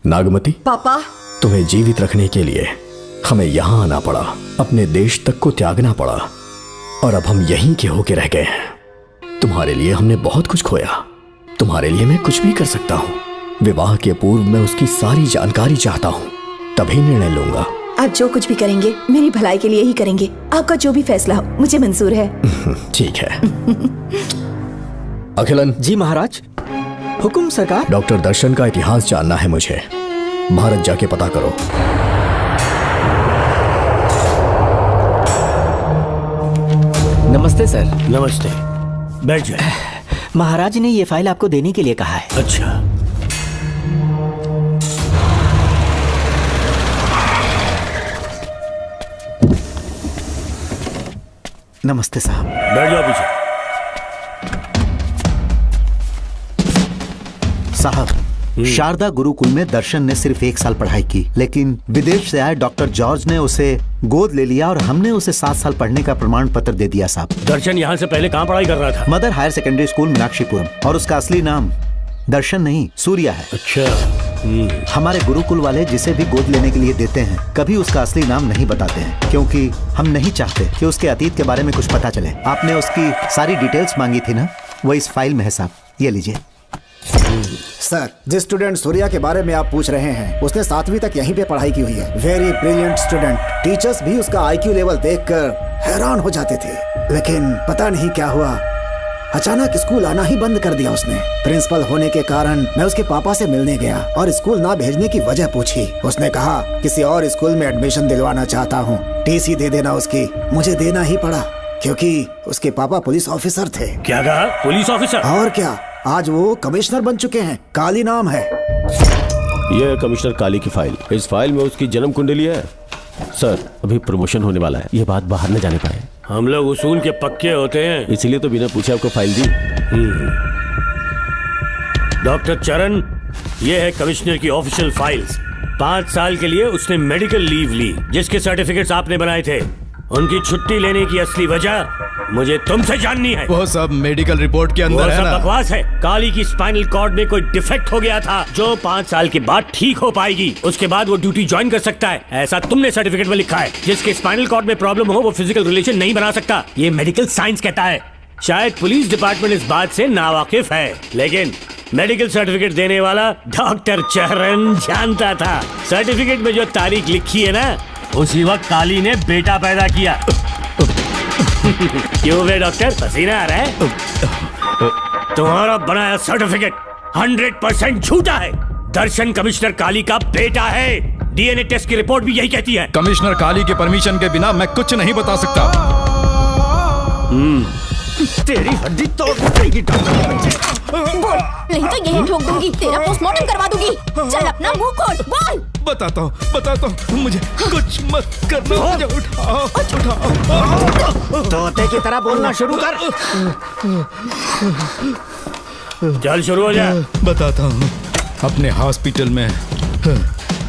नागमती, पापा, तुम्हें जीवित रखने के लिए हमें यहाँ आना पड़ा, अपने देश तक को त्यागना पड़ा, और अब हम यहीं के होके रह गए हैं। तुम्हारे लिए हमने बहुत कुछ खोया, तुम्हारे लिए मैं कुछ भी कर सकता हूँ। विवाह के पूर्व मैं उसकी सारी जानकारी चाहता हूँ, तभी निर्णय लूंगा। आप जो कुछ भी करेंगे मेरी भलाई के लिए ही करेंगे। आपका जो भी फैसला हो मुझे मंजूर है। ठीक है। अखिलन। जी महाराज। हुकुम सरकार। डॉक्टर दर्शन का इतिहास जानना है मुझे। भारत जाके पता करो। नमस्ते सर। नमस्ते, बैठ जाए। महाराज ने ये फाइल आपको देने के लिए कहा है। अच्छा, नमस्ते साहब। बैठ जाओ पीछे। साहब, शारदा गुरुकुल में दर्शन ने सिर्फ 1 साल पढ़ाई की, लेकिन विदेश से आए डॉक्टर जॉर्ज ने उसे गोद ले लिया और हमने उसे 7 साल पढ़ने का प्रमाण पत्र दे दिया साहब। दर्शन यहाँ से पहले कहाँ पढ़ाई कर रहा था? Mother Higher Secondary School Meenakshipuram, और उसका असली नाम दर्शन नहीं सूर्या है। अच्छा। हमारे गुरुकुल वाले जिसे भी गोद लेने के लिए देते हैं कभी उसका असली नाम नहीं बताते हैं, क्योंकि हम नहीं चाहते कि उसके अतीत के बारे में कुछ पता चले। आपने उसकी सारी डिटेल्स मांगी थी ना, वो इस फाइल में है साहब, ये लीजिए। सर, जिस स्टूडेंट सूर्या के बारे में आप पूछ रहे हैं उसने 7वीं तक यहीं पे पढ़ाई की हुई है। Very brilliant student. टीचर्स भी उसका IQ लेवल देखकर हैरान हो जाते थे, लेकिन पता नहीं क्या हुआ, अचानक स्कूल आना ही बंद कर दिया उसने। प्रिंसिपल होने के कारण मैं उसके पापा से मिलने गया और स्कूल ना भेजने की वजह पूछी। उसने कहा किसी और स्कूल में एडमिशन दिलवाना चाहता हूँ, TC दे देना उसकी। मुझे देना ही पड़ा क्योंकि उसके पापा पुलिस ऑफिसर थे। क्या कहा? Police officer? और क्या, आज वो कमिश्नर बन चुके हैं। काली नाम है। यह है कमिश्नर काली की फाइल। इस फाइल में उसकी जन्म कुंडली है। सर, अभी प्रमोशन होने वाला है, यह बात बाहर न जाने पाए। हम लोग उसूल के पक्के होते हैं, इसीलिए तो बिना पूछे आपको फाइल दी। डॉक्टर चरण, ये है कमिश्नर की ऑफिशियल फाइल्स। 5 साल के लिए उसने मेडिकल लीव ली, जिसके सर्टिफिकेट्स आपने बनाए थे। उनकी छुट्टी लेने की असली वजह मुझे तुमसे जाननी है। वो सब मेडिकल रिपोर्ट के अंदर है ना? सब बकवास है। काली की स्पाइनल कॉर्ड में कोई डिफेक्ट हो गया था जो 5 साल के बाद ठीक हो पाएगी। उसके बाद वो ड्यूटी ज्वाइन कर सकता है, ऐसा तुमने सर्टिफिकेट में लिखा है। जिसके स्पाइनल कॉर्ड में प्रॉब्लम हो वो फिजिकल रिलेशन नहीं बना सकता, ये मेडिकल साइंस कहता है। शायद पुलिस डिपार्टमेंट इस बात से नावाकिफ है, लेकिन मेडिकल सर्टिफिकेट देने वाला डॉक्टर चरण जानता था। सर्टिफिकेट में जो तारीख लिखी है ना, उसी वक्त काली ने बेटा पैदा किया। क्यों बे डॉक्टर, पसीना आ रहा है? तुम्हारा बनाया सर्टिफिकेट 100% झूठा है। दर्शन कमिश्नर काली का बेटा है। DNA टेस्ट की रिपोर्ट भी यही कहती है। कमिश्नर काली के परमिशन के बिना मैं कुछ नहीं बता सकता। तेरी हड्डी तोड़ देगी बोल, नहीं तो यही ठोक दूंगी, तेरा पोस्टमार्टम करवा दूंगी। चल अपना मुंह खोल, बोल। बताता हूँ, मुझे कुछ मत करना, मुझे उठाओ। तोते की तरह बोलना शुरू कर। चल शुरू हो जा। बताता हूँ, अपने हॉस्पिटल में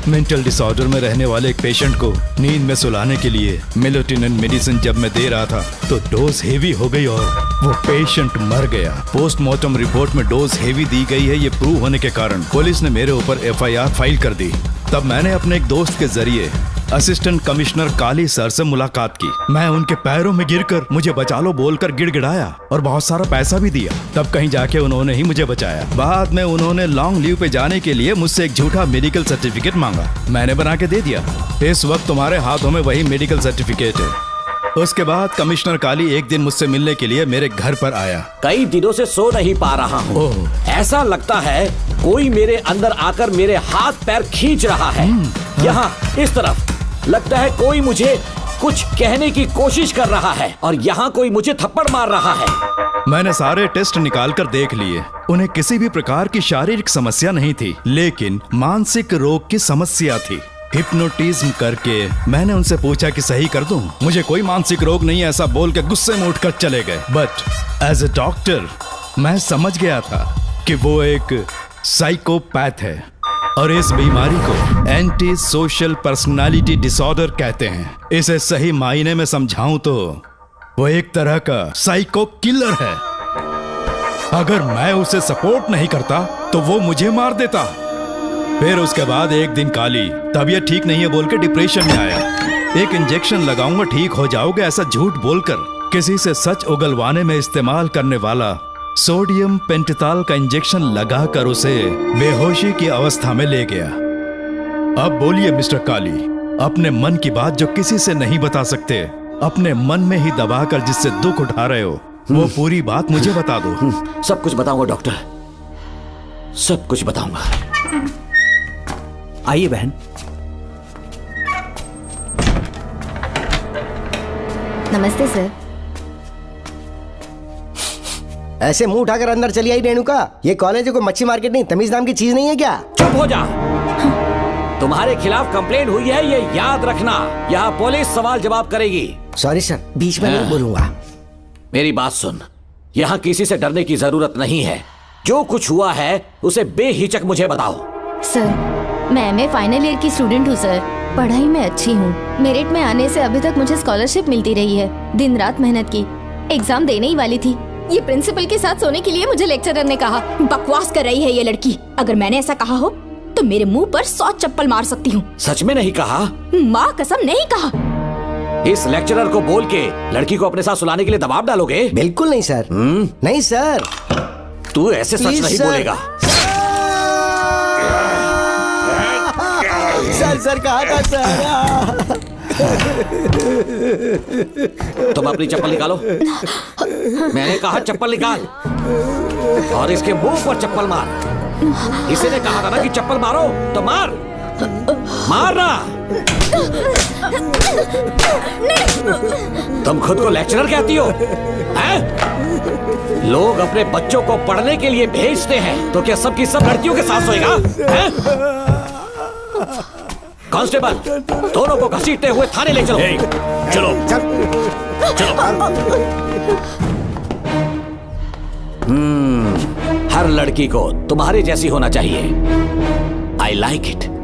मेंटल डिसऑर्डर में रहने वाले एक पेशेंट को नींद में सुलाने के लिए मेलेटोनिन मेडिसिन जब मैं दे रहा था तो डोज हेवी हो गई और वो पेशेंट मर गया। पोस्टमार्टम रिपोर्ट में डोज हेवी दी गई है, ये प्रूव होने के कारण पुलिस ने मेरे ऊपर FIR फाइल कर दी। तब मैंने अपने एक दोस्त के जरिए असिस्टेंट कमिश्नर काली सर से मुलाकात की। मैं उनके पैरों में गिरकर मुझे बचा लो बोलकर गिड़गिड़ाया और बहुत सारा पैसा भी दिया। तब कहीं जाके उन्होंने ही मुझे बचाया। बाद में उन्होंने लॉन्ग लीव पे जाने के लिए मुझसे एक झूठा मेडिकल सर्टिफिकेट मांगा, मैंने बना के दे दिया। इस वक्त तुम्हारे हाथों में वही मेडिकल सर्टिफिकेट है। उसके बाद कमिश्नर काली एक दिन मुझसे मिलने के लिए मेरे घर पर आया। कई दिनों से सो नहीं पा रहा हूँ। ऐसा लगता है कोई मेरे अंदर आकर मेरे हाथ पैर खींच रहा है। यहाँ इस तरफ लगता है कोई मुझे कुछ कहने की कोशिश कर रहा है और यहाँ कोई मुझे थप्पड़ मार रहा है। मैंने सारे टेस्ट निकाल कर देख लिए, उन्हें किसी भी प्रकार की शारीरिक समस्या नहीं थी, लेकिन मानसिक रोग की समस्या थी। हिप्नोटिज्म करके मैंने उनसे पूछा कि सही कर दूं। मुझे कोई मानसिक रोग नहीं है ऐसा बोल के गुस्से में उठकर चले गए। बट एज ए डॉक्टर मैं समझ गया था कि वो एक साइकोपैथ है और इस बीमारी को एंटी सोशल पर्सनालिटी डिसऑर्डर कहते हैं। इसे सही मायने में समझाऊं तो वो एक तरह का साइको किलर है। अगर मैं उसे सपोर्ट नहीं करता तो वो मुझे मार देता। फिर उसके बाद एक दिन काली तबीयत ठीक नहीं है बोल के डिप्रेशन में आया। एक इंजेक्शन लगाऊंगा ठीक हो जाओगे ऐसा झूठ बोलकर किसी से सच उगलवाने में इस्तेमाल करने वाला सोडियम पेंटोथॉल का इंजेक्शन लगाकर उसे बेहोशी की अवस्था में ले गया। अब बोलिए मिस्टर काली, अपने मन की बात जो किसी से नहीं बता सकते, अपने मन में ही दबाकर जिससे दुख उठा रहे हो, वो पूरी बात मुझे बता दो। सब कुछ बताऊंगा डॉक्टर, सब कुछ बताऊंगा। आइए बहन। नमस्ते सर। ऐसे मुंह उठाकर अंदर चली आई रेणुका। ये कॉलेज है कोई मच्छी मार्केट नहीं, तमीज नाम की चीज नहीं है क्या? चुप हो जा। तुम्हारे खिलाफ कंप्लेंट हुई है ये याद रखना। यहाँ पुलिस सवाल जवाब करेगी। सॉरी सर, बीच में नहीं बोलूंगा। मेरी बात सुन, यहाँ किसी से डरने की जरूरत नहीं है। जो कुछ हुआ है उसे बेहिचक मुझे बताओ। सर, मैं एमए फाइनल ईयर की स्टूडेंट हूँ सर। पढ़ाई में अच्छी हूँ। मेरिट में आने से अभी तक मुझे स्कॉलरशिप मिलती रही है। दिन रात मेहनत की, एग्जाम देने ही वाली थी। ये प्रिंसिपल के साथ सोने के लिए मुझे लेक्चरर ने कहा बकवास कर रही है ये लड़की। अगर मैंने ऐसा कहा हो तो मेरे मुंह पर 100 चप्पल मार सकती हूँ। सच में नहीं कहा? माँ कसम नहीं कहा। इस लेक्चरर को बोल के लड़की को अपने साथ सुलाने के लिए दबाव डालोगे? बिल्कुल नहीं सर। नहीं सर। तू ऐसे सच नहीं बोलेगा। सर कहा था सर। तुम अपनी चप्पल निकालो। मैंने कहा चप्पल निकाल और इसके मुंह पर चप्पल मार। इसी ने कहा था ना कि चप्पल मारो तो मार। मारना। तुम खुद को लेक्चरर कहती हो हैं? लोग अपने बच्चों को पढ़ने के लिए भेजते हैं तो क्या सबकी सब लड़कियों के साथ सोएगा? कांस्टेबल, दोनों को घसीटते हुए थाने ले चलो। चलो हर लड़की को तुम्हारे जैसी होना चाहिए। I like it.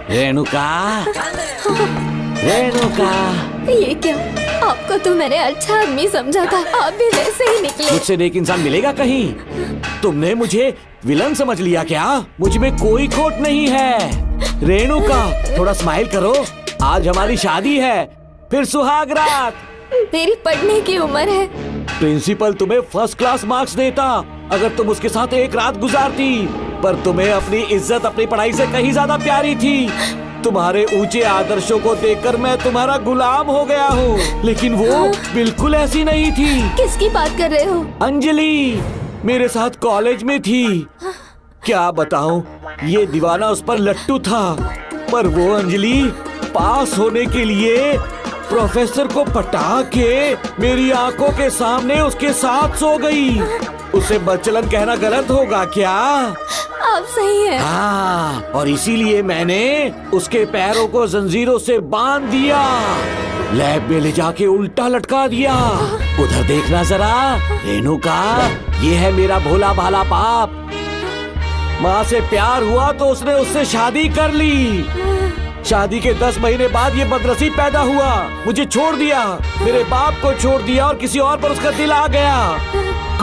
Renuka, Renuka. ये क्या? आपको तो मैंने अच्छा आदमी समझा था, आप भी वैसे ही निकले। मुझसे नेक इंसान मिलेगा कहीं? तुमने मुझे विलन समझ लिया क्या? मुझ में कोई खोट नहीं है। रेणुका, थोड़ा स्माइल करो। आज हमारी शादी है, फिर सुहाग रात। मेरी पढ़ने की उम्र है। प्रिंसिपल तुम्हें फर्स्ट क्लास मार्क्स देता अगर तुम उसके साथ एक रात गुजारती, पर तुम्हें अपनी इज्जत अपनी पढ़ाई से कहीं ज्यादा प्यारी थी। तुम्हारे ऊंचे आदर्शों को देखकर मैं तुम्हारा गुलाम हो गया हूँ, लेकिन वो बिल्कुल ऐसी नहीं थी। किसकी बात कर रहे हो? अंजलि मेरे साथ कॉलेज में थी। क्या बताऊं, ये दीवाना उस पर लट्टू था, पर वो अंजलि पास होने के लिए प्रोफेसर को पटा के मेरी आंखों के सामने उसके साथ सो गई। उसे बदचलन कहना गलत होगा क्या? आप सही है। हाँ, और इसीलिए मैंने उसके पैरों को जंजीरों से बांध दिया, लैब में ले जाके उल्टा लटका दिया। उधर देखना जरा रेणुका, ये है मेरा भोला भाला बाप। माँ से प्यार हुआ तो उसने उससे शादी कर ली। शादी के 10 महीने बाद ये बदनसीब पैदा हुआ, मुझे छोड़ दिया, मेरे बाप को छोड़ दिया और किसी और पर उसका दिल आ गया।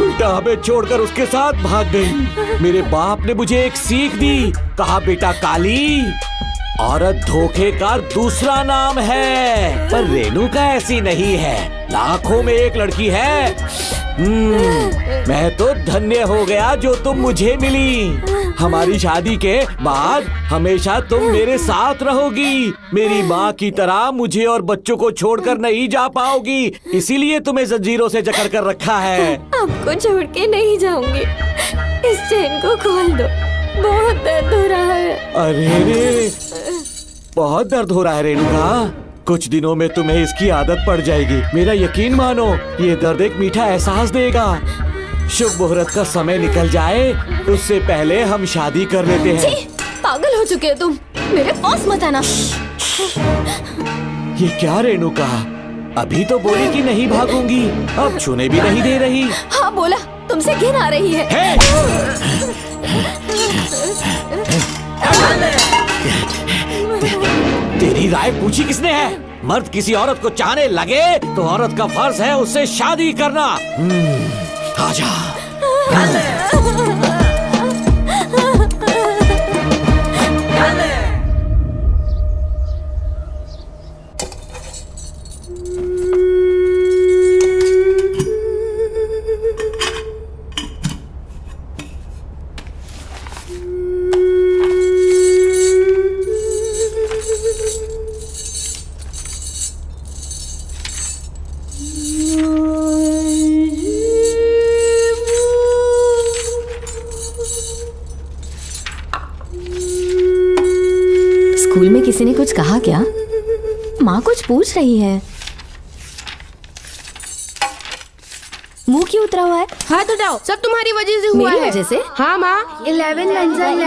उल्टा हमें छोड़कर उसके साथ भाग गई। मेरे बाप ने मुझे एक सीख दी, कहा बेटा काली, औरत धोखे का दूसरा नाम है, पर रेणुका ऐसी नहीं है, लाखों में एक लड़की है। मैं तो धन्य हो गया जो तुम मुझे मिली। हमारी शादी के बाद हमेशा तुम मेरे साथ रहोगी। मेरी माँ की तरह मुझे और बच्चों को छोड़कर नहीं जा पाओगी, इसीलिए तुम्हें जंजीरों से जकड़ कर रखा है। आपको छोड़ के नहीं जाऊंगी। इस चेन को खोल दो, बहुत दर्द हो रहा है। अरे रे, बहुत दर्द हो रहा है रेणुका। कुछ दिनों में तुम्हें इसकी आदत पड़ जाएगी। मेरा यकीन मानो, ये दर्द एक मीठा एहसास देगा। शुभ मुहूर्त का समय निकल जाए उससे पहले हम शादी कर लेते हैं। पागल हो चुके हो तुम, मेरे पास मत आना। ये क्या रेणुका, अभी तो बोली कि नहीं भागूंगी, अब छूने भी नहीं दे रही। हाँ बोला, तुमसे घिन आ रही है। तेरी राय पूछी किसने है? मर्द किसी औरत को चाहने लगे तो औरत का फर्ज है उससे शादी करना। आजा। स्कूल में किसी ने कुछ कहा क्या? माँ कुछ पूछ रही है। मुंह क्यों उतरा हुआ है? हाथ उठाओ, सब तुम्हारी वजह से हुआ है। मेरी वजह से? हाँ माँ। 11 1 11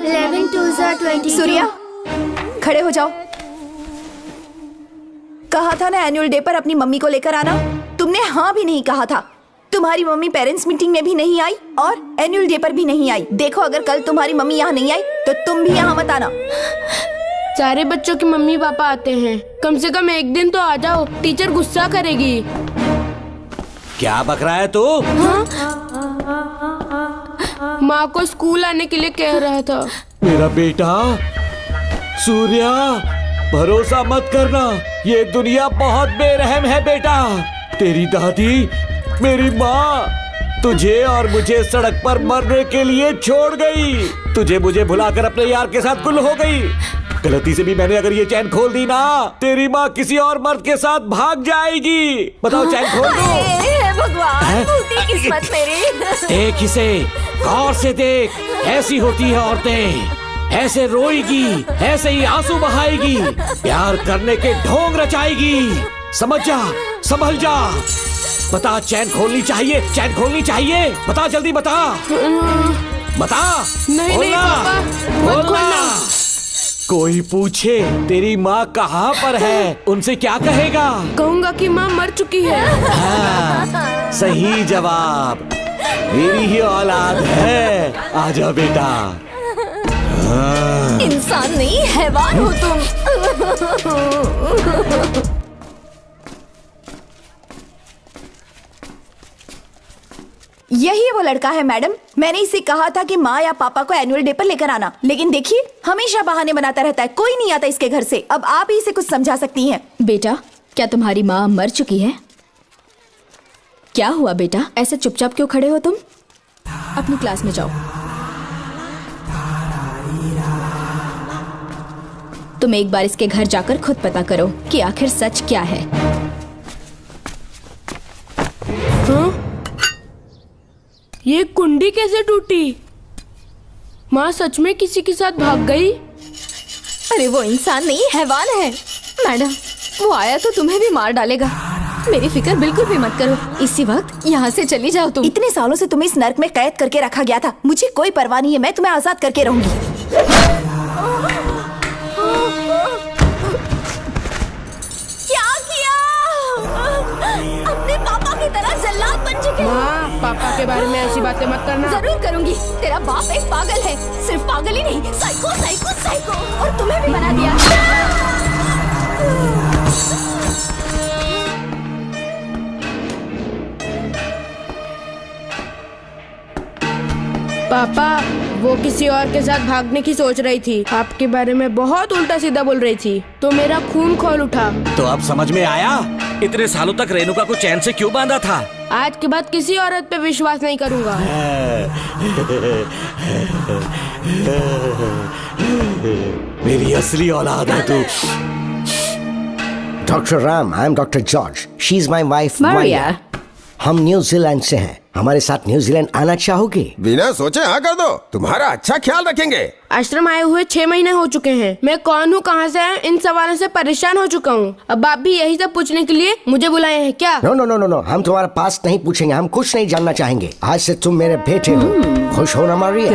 11 2 22। सूर्या, खड़े हो जाओ। कहा था ना एनुअल डे पर अपनी मम्मी को लेकर आना, तुमने हाँ भी नहीं कहा था। तुम्हारी मम्मी पेरेंट्स मीटिंग में भी नहीं आई और एनुअल डे पर भी नहीं आई। देखो, अगर कल तुम्हारी मम्मी यहाँ नहीं आई तो तुम भी यहाँ मत आना। सारे बच्चों के मम्मी पापा आते हैं, कम से कम एक दिन तो आ जाओ, टीचर गुस्सा करेगी। क्या बक रहा है तू? माँ को स्कूल आने के लिए कह रहा था। मेरा बेटा सूर्या, भरोसा मत करना, ये दुनिया बहुत बेरहम है बेटा। तेरी दादी, मेरी माँ तुझे और मुझे सड़क पर मरने के लिए छोड़ गई। तुझे मुझे भुलाकर अपने यार के साथ गुल हो गई। गलती से भी मैंने अगर ये चैन खोल दी ना, तेरी माँ किसी और मर्द के साथ भाग जाएगी। बताओ, चैन खोल दो। भगवान, टूटी किस्मत मेरी। देख इसे, गौर से देख, ऐसी होती है औरतें, ऐसे रोएगी, ऐसे ही आंसू बहाएगी, प्यार करने के ढोंग रचाएगी। समझ जा, संभल जा। बता, चैन खोलनी चाहिए, चैन खोलनी चाहिए। बता, जल्दी बता, बता। नहीं नहीं पापा, मत खोलना। कोई पूछे तेरी माँ कहाँ पर है, उनसे क्या कहेगा? कहूँगा कि माँ मर चुकी है। हाँ, सही जवाब, मेरी ही औलाद है। आजा बेटा। इंसान नहीं, हैवान हो तुम। यही वो लड़का है मैडम। मैंने इसे कहा था कि माँ या पापा को एनुअल डे पर लेकर आना, लेकिन देखिए हमेशा बहाने बनाता रहता है, कोई नहीं आता इसके घर से। अब आप ही इसे कुछ समझा सकती हैं। बेटा, क्या तुम्हारी माँ मर चुकी है? क्या हुआ बेटा, ऐसे चुपचाप क्यों खड़े हो तुम? अपनी क्लास में जाओ। तुम एक बार इसके घर जाकर खुद पता करो कि आखिर सच क्या है। हाँ? ये कुंडी कैसे टूटी? माँ सच में किसी के साथ भाग गई? अरे वो इंसान नहीं, हैवान है। मैडम, वो आया तो तुम्हें भी मार डालेगा। मेरी फिक्र बिल्कुल भी मत करो, इसी वक्त यहाँ से चली जाओ तुम। इतने सालों से तुम्हें इस नर्क में कैद करके रखा गया था, मुझे कोई परवाह नहीं है, मैं तुम्हें आजाद करके रहूंगी। क्या किया? अपने पापा की तरह जल्लाद बन चुके हो। माँ, पापा के बारे में ऐसी बातें मत करना। जरूर करूंगी। तेरा बाप एक पागल है, सिर्फ पागल ही नहीं, साइको साइको साइको, और तुम्हें भी बना दिया। पापा, वो किसी और के साथ भागने की सोच रही थी, आपके बारे में बहुत उल्टा सीधा बोल रही थी, तो मेरा खून खौल उठा। तो अब समझ में आया इतने सालों तक रेणुका को चैन से क्यों बांधा था। आज के बाद किसी औरत पे विश्वास नहीं करूंगा। मेरी असली औलाद है तू। Doctor Ram, I am doctor George, she is my wife Maria. हम न्यूजीलैंड से हैं। हमारे साथ न्यूजीलैंड आना चाहोगे? बिना सोचे हाँ कर दो, तुम्हारा अच्छा ख्याल रखेंगे। आश्रम आए हुए 6 महीने हो चुके हैं। मैं कौन हूँ, कहाँ से आया, इन सवालों से परेशान हो चुका हूँ। अब आप भी यही सब पूछने के लिए मुझे बुलाए हैं क्या? No no no no no, हम तुम्हारा पास्ट नहीं पूछेंगे, हम कुछ नहीं जानना चाहेंगे। आज से तुम मेरे बेटे हो। खुश हो ना मारिया?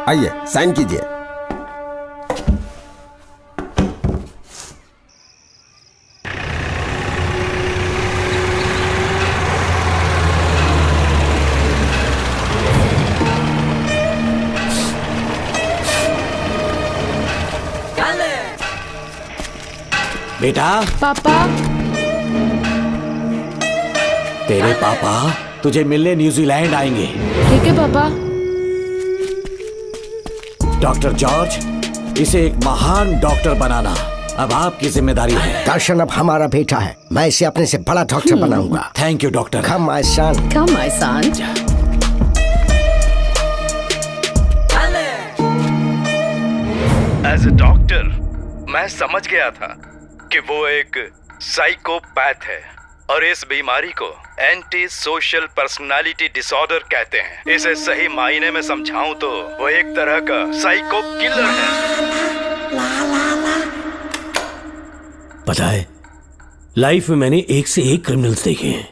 आइए साइन कीजिए। बेटा। पापा। तेरे पापा तुझे मिलने न्यूजीलैंड आएंगे। ठीक है पापा। डॉक्टर जॉर्ज, इसे एक महान डॉक्टर बनाना अब आपकी जिम्मेदारी है। दर्शन अब हमारा बेटा है, मैं इसे अपने से बड़ा डॉक्टर बनाऊंगा। Thank you doctor. Come my son. Come my son. As a doctor मैं समझ गया था कि वो एक साइकोपैथ है और इस बीमारी को एंटी सोशल पर्सनालिटी डिसऑर्डर कहते हैं। इसे सही मायने में समझाऊं तो वो एक तरह का साइको किलर है। पता है, लाइफ में मैंने एक से एक क्रिमिनल्स देखे हैं,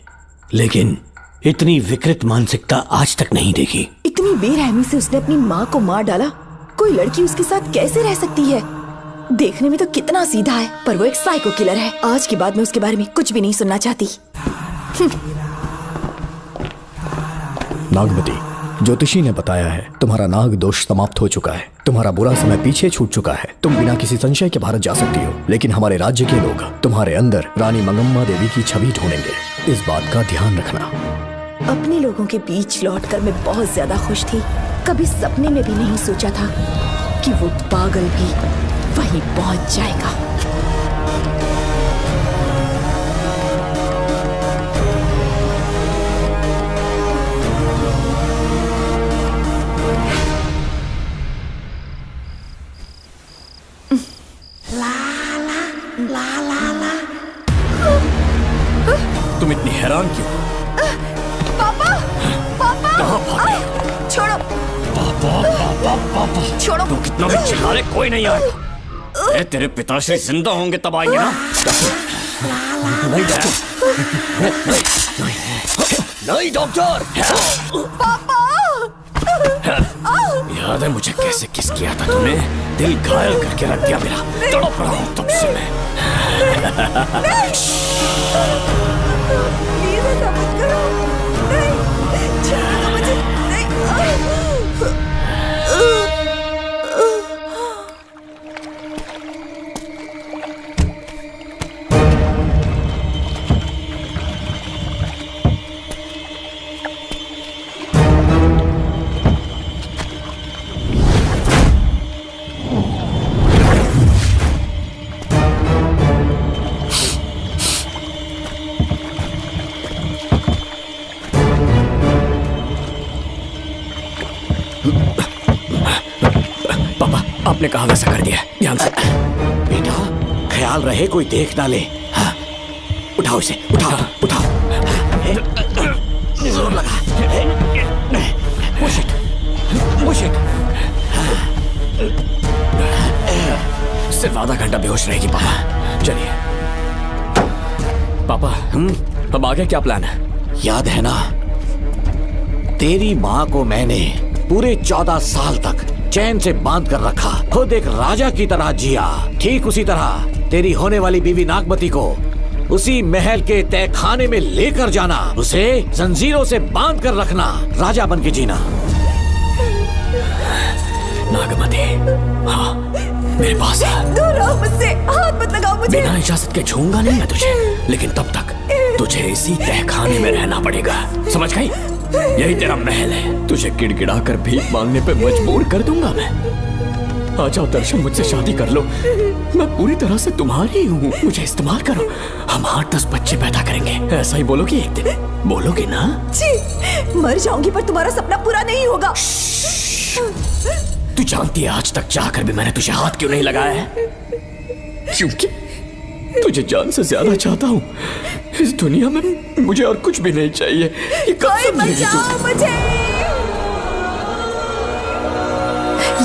लेकिन इतनी विकृत मानसिकता आज तक नहीं देखी। इतनी बेरहमी से उसने अपनी माँ को मार डाला। कोई लड़की उसके साथ कैसे रह सकती है? देखने में तो कितना सीधा है, पर वो एक साइको किलर है। आज के बाद मैं उसके बारे में कुछ भी नहीं सुनना चाहती। नागमती, ज्योतिषी ने बताया है तुम्हारा नाग दोष समाप्त हो चुका है, तुम्हारा बुरा समय पीछे छूट चुका है, तुम बिना किसी संशय के भारत जा सकती हो। लेकिन हमारे राज्य के लोग तुम्हारे अंदर रानी मंगम्मा देवी की छवि ढूंढेंगे, इस बात का ध्यान रखना। अपने लोगों के बीच लौटकर मैं बहुत ज्यादा खुश थी। कभी सपने में भी नहीं सोचा था कि वो पागल भी वहीं पहुंच जाएगा। तुम इतनी हैरान क्यों? पापा, पापा, छोड़ो, छोड़ो। तू कितना भी चिल्ला ले, कोई नहीं आएगा। तेरे पिताश्री जिंदा होंगे तब आएंगे ना। नहीं डॉक्टर। पापा, याद है मुझे कैसे किस किया था तूने? दिल घायल करके रख दिया मेरा। तड़प रहा हूं तब से मैं। प्लीज ऐसा मत करो। नहीं, छोड़ो मुझे। नहीं। आपने कहा वैसा कर दिया, ध्यान से। बेटा ख्याल रहे कोई देख ना ले। हाँ। उठाओ इसे, उठाओ उठाओ। जोर लगा। Push it, push it। सिर्फ आधा घंटा बेहोश रहेगी पापा। चलिए पापा, अब आगे क्या प्लान है? याद है ना, तेरी माँ को मैंने पूरे 14 साल तक चैन से बांध कर रखा, खुद एक राजा की तरह जिया। ठीक उसी तरह तेरी होने वाली बीवी नागमती को उसी महल के तहखाने में लेकर जाना, उसे जंजीरों से बांध कर रखना, राजा बन के जीना। नागमती, हाँ मेरे पास है। दूर रहो मुझसे, हाथ मत लगाओ मुझे। बिना इजाजत के छूंगा नहीं मैं तुझे, लेकिन तब तक तुझे इसी तहखाने में रहना पड़ेगा, समझ गई? यही तेरा महल है। तुझे गिड़गिड़ा कर भीख मांगने पे मजबूर कर दूंगा मैं। आ जाओ दर्शन, मुझसे शादी कर लो, मैं पूरी तरह से तुम्हारी हूँ, मुझे इस्तेमाल करो। हम 8-10 बच्चे पैदा करेंगे, ऐसा ही बोलोगी एक दिन? बोलोगी ना? जी, मर जाऊंगी पर तुम्हारा सपना पूरा नहीं होगा। तू जानती है आज तक चाहकर भी मैंने तुझे हाथ क्यों नहीं लगाया है? तुझे जान से ज्यादा चाहता हूँ। इस दुनिया में मुझे और कुछ भी नहीं चाहिए। ये कब समझेगी तू? मुझे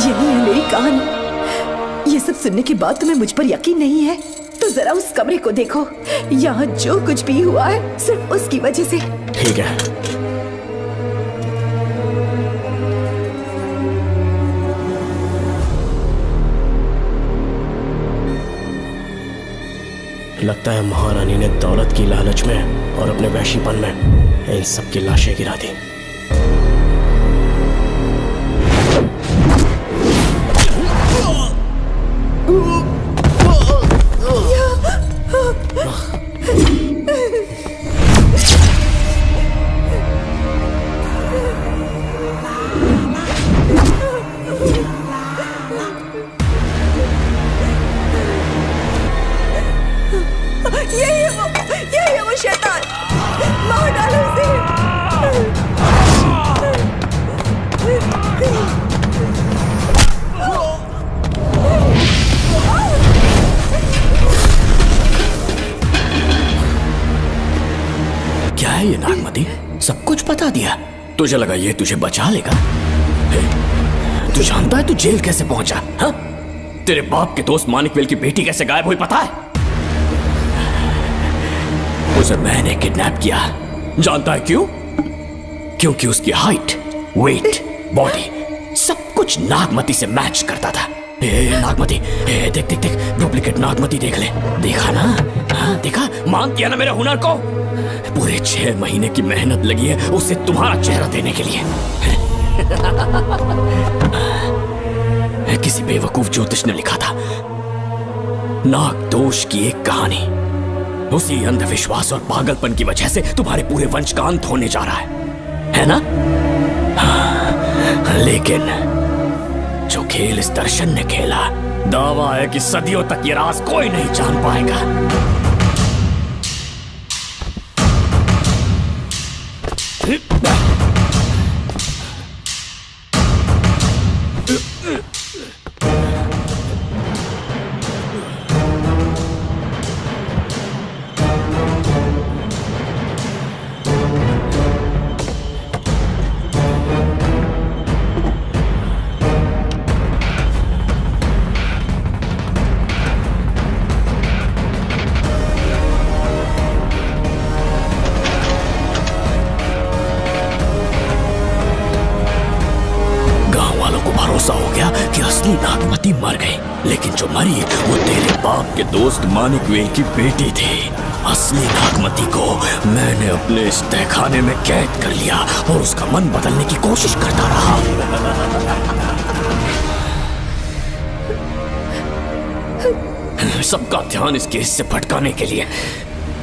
यही है मेरी कहानी। ये सब सुनने के बाद तुम्हें मुझ पर यकीन नहीं है तो जरा उस कमरे को देखो। यहाँ जो कुछ भी हुआ है सिर्फ उसकी वजह से। ठीक है, लगता है महारानी ने दौलत की लालच में और अपने वैशीपन में इन सब की लाशें गिरा दी। यही है वो शैतान। मार डालो उसे। क्या है ये नागमती? सब कुछ बता दिया। तुझे लगा ये तुझे बचा लेगा? तू जानता है तू जेल कैसे पहुंचा? हाँ? तेरे बाप के दोस्त मानिकवेल की बेटी कैसे गायब हुई पता है? उसे मैंने किडनैप किया। जानता है क्यों? क्योंकि उसकी हाइट, वेट, बॉडी सब कुछ नागमती से मैच करता था। नागमती, देख देख देख, डुप्लीकेट नागमती देख ले। देखा ना? हाँ, देखा? मान किया ना मेरे हुनर को? पूरे 6 महीने की मेहनत लगी है उसे तुम्हारा चेहरा देने के लिए। किसी बेवकूफ ज्योतिष ने लिखा था नाग दोष की एक कहानी। उसी अंधविश्वास और पागलपन की वजह से तुम्हारे पूरे वंश का अंत होने जा रहा है ना? हाँ, लेकिन जो खेल इस दर्शन ने खेला, दावा है कि सदियों तक ये राज कोई नहीं जान पाएगा। नागमती मर गई, लेकिन जो मरी वो तेरे बाप के दोस्त मानिकवेल की बेटी थी। असली नागमती को मैंने अपने इस तहखाने में कैद कर लिया और उसका मन बदलने की कोशिश करता रहा। सबका ध्यान इस केस से भटकाने के लिए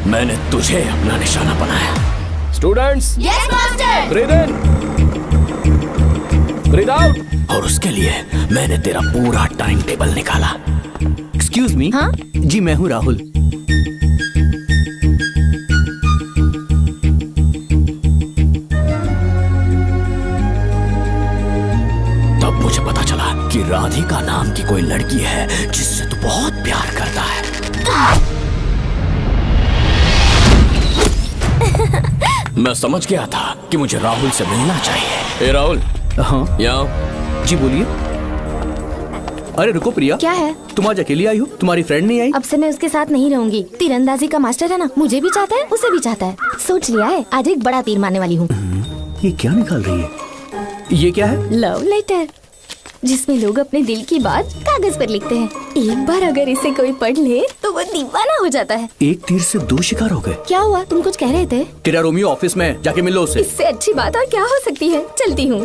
मैंने तुझे अपना निशाना बनाया। Students, yes master. ब्रीथ इन, ब्रीथ आउट। और उसके लिए मैंने तेरा पूरा टाइम टेबल निकाला। Excuse me. हाँ? जी मैं हूँ राहुल। तब मुझे पता चला कि राधिका नाम की कोई लड़की है जिससे तू बहुत प्यार करता है। मैं समझ गया था कि मुझे राहुल से मिलना चाहिए। राहुल। हाँ यहाँ। जी बोलिए। अरे रुको प्रिया, क्या है? तुम आज अकेली आई हो? तुम्हारी फ्रेंड नहीं आई? अब से मैं उसके साथ नहीं रहूंगी। तीरंदाजी का मास्टर है ना, मुझे भी चाहता है, उसे भी चाहता है। सोच लिया है, आज एक बड़ा तीर मारने वाली हूँ। ये क्या निकाल रही है? ये क्या है? लव लेटर, जिसमें लोग अपने दिल की बात कागज पर लिखते हैं। एक बार अगर इसे कोई पढ़ ले तो वो दीवाना हो जाता है। एक तीर से 2 शिकार हो गए। क्या हुआ? तुम कुछ कह रहे थे? तेरा रोमियो ऑफिस में, जाके मिलो उससे। इससे अच्छी बात और क्या हो सकती है? चलती हूँ।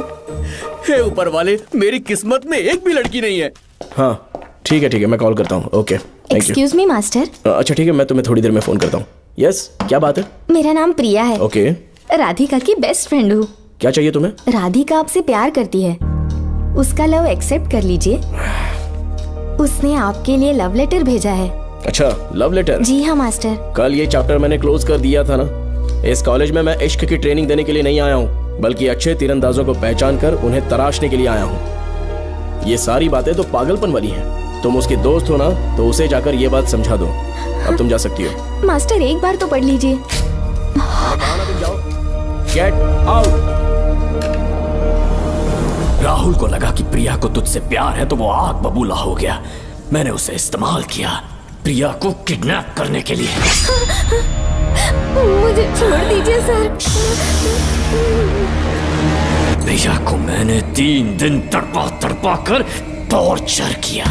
हे ऊपर वाले, मेरी किस्मत में एक भी लड़की नहीं है। हाँ ठीक है, मैं कॉल करता हूँ। Okay, thank you. Excuse me master. अच्छा ठीक है, मैं तुम्हें थोड़ी देर में फोन करता हूँ। यस, क्या बात है? मेरा नाम प्रिया है। ओके। राधिका की बेस्ट फ्रेंड हूँ। क्या चाहिए तुम्हें? राधिका आपसे प्यार करती है, उसका लव एक्सेप्ट कर लीजिए। उसने आपके लिए लव लेटर भेजा है। अच्छा, लव लेटर? जी हाँ मास्टर। कल ये चैप्टर मैंने क्लोज कर दिया था ना। इस कॉलेज में मैं इश्क की ट्रेनिंग देने के लिए नहीं आया हूँ, बल्कि अच्छे तीरंदाजों को पहचान कर उन्हें तराशने के लिए आया हूँ। ये सारी बातें तो पागलपन वाली हैं। तुम उसकी दोस्त हो ना, तो उसे जाकर ये बात समझा दो। अब तुम जा सकती हो। मास्टर एक बार तो पढ़ लीजिए। Get out. राहुल को लगा कि प्रिया को तुझसे प्यार है तो वो आग बबूला हो गया। मैंने उसे इस्तेमाल किया प्रिया को किडनैप करने के लिए। मुझे छोड़ दीजिए सर। प्रिया को मैंने 3 दिन तड़पा तड़पा कर टॉर्चर किया।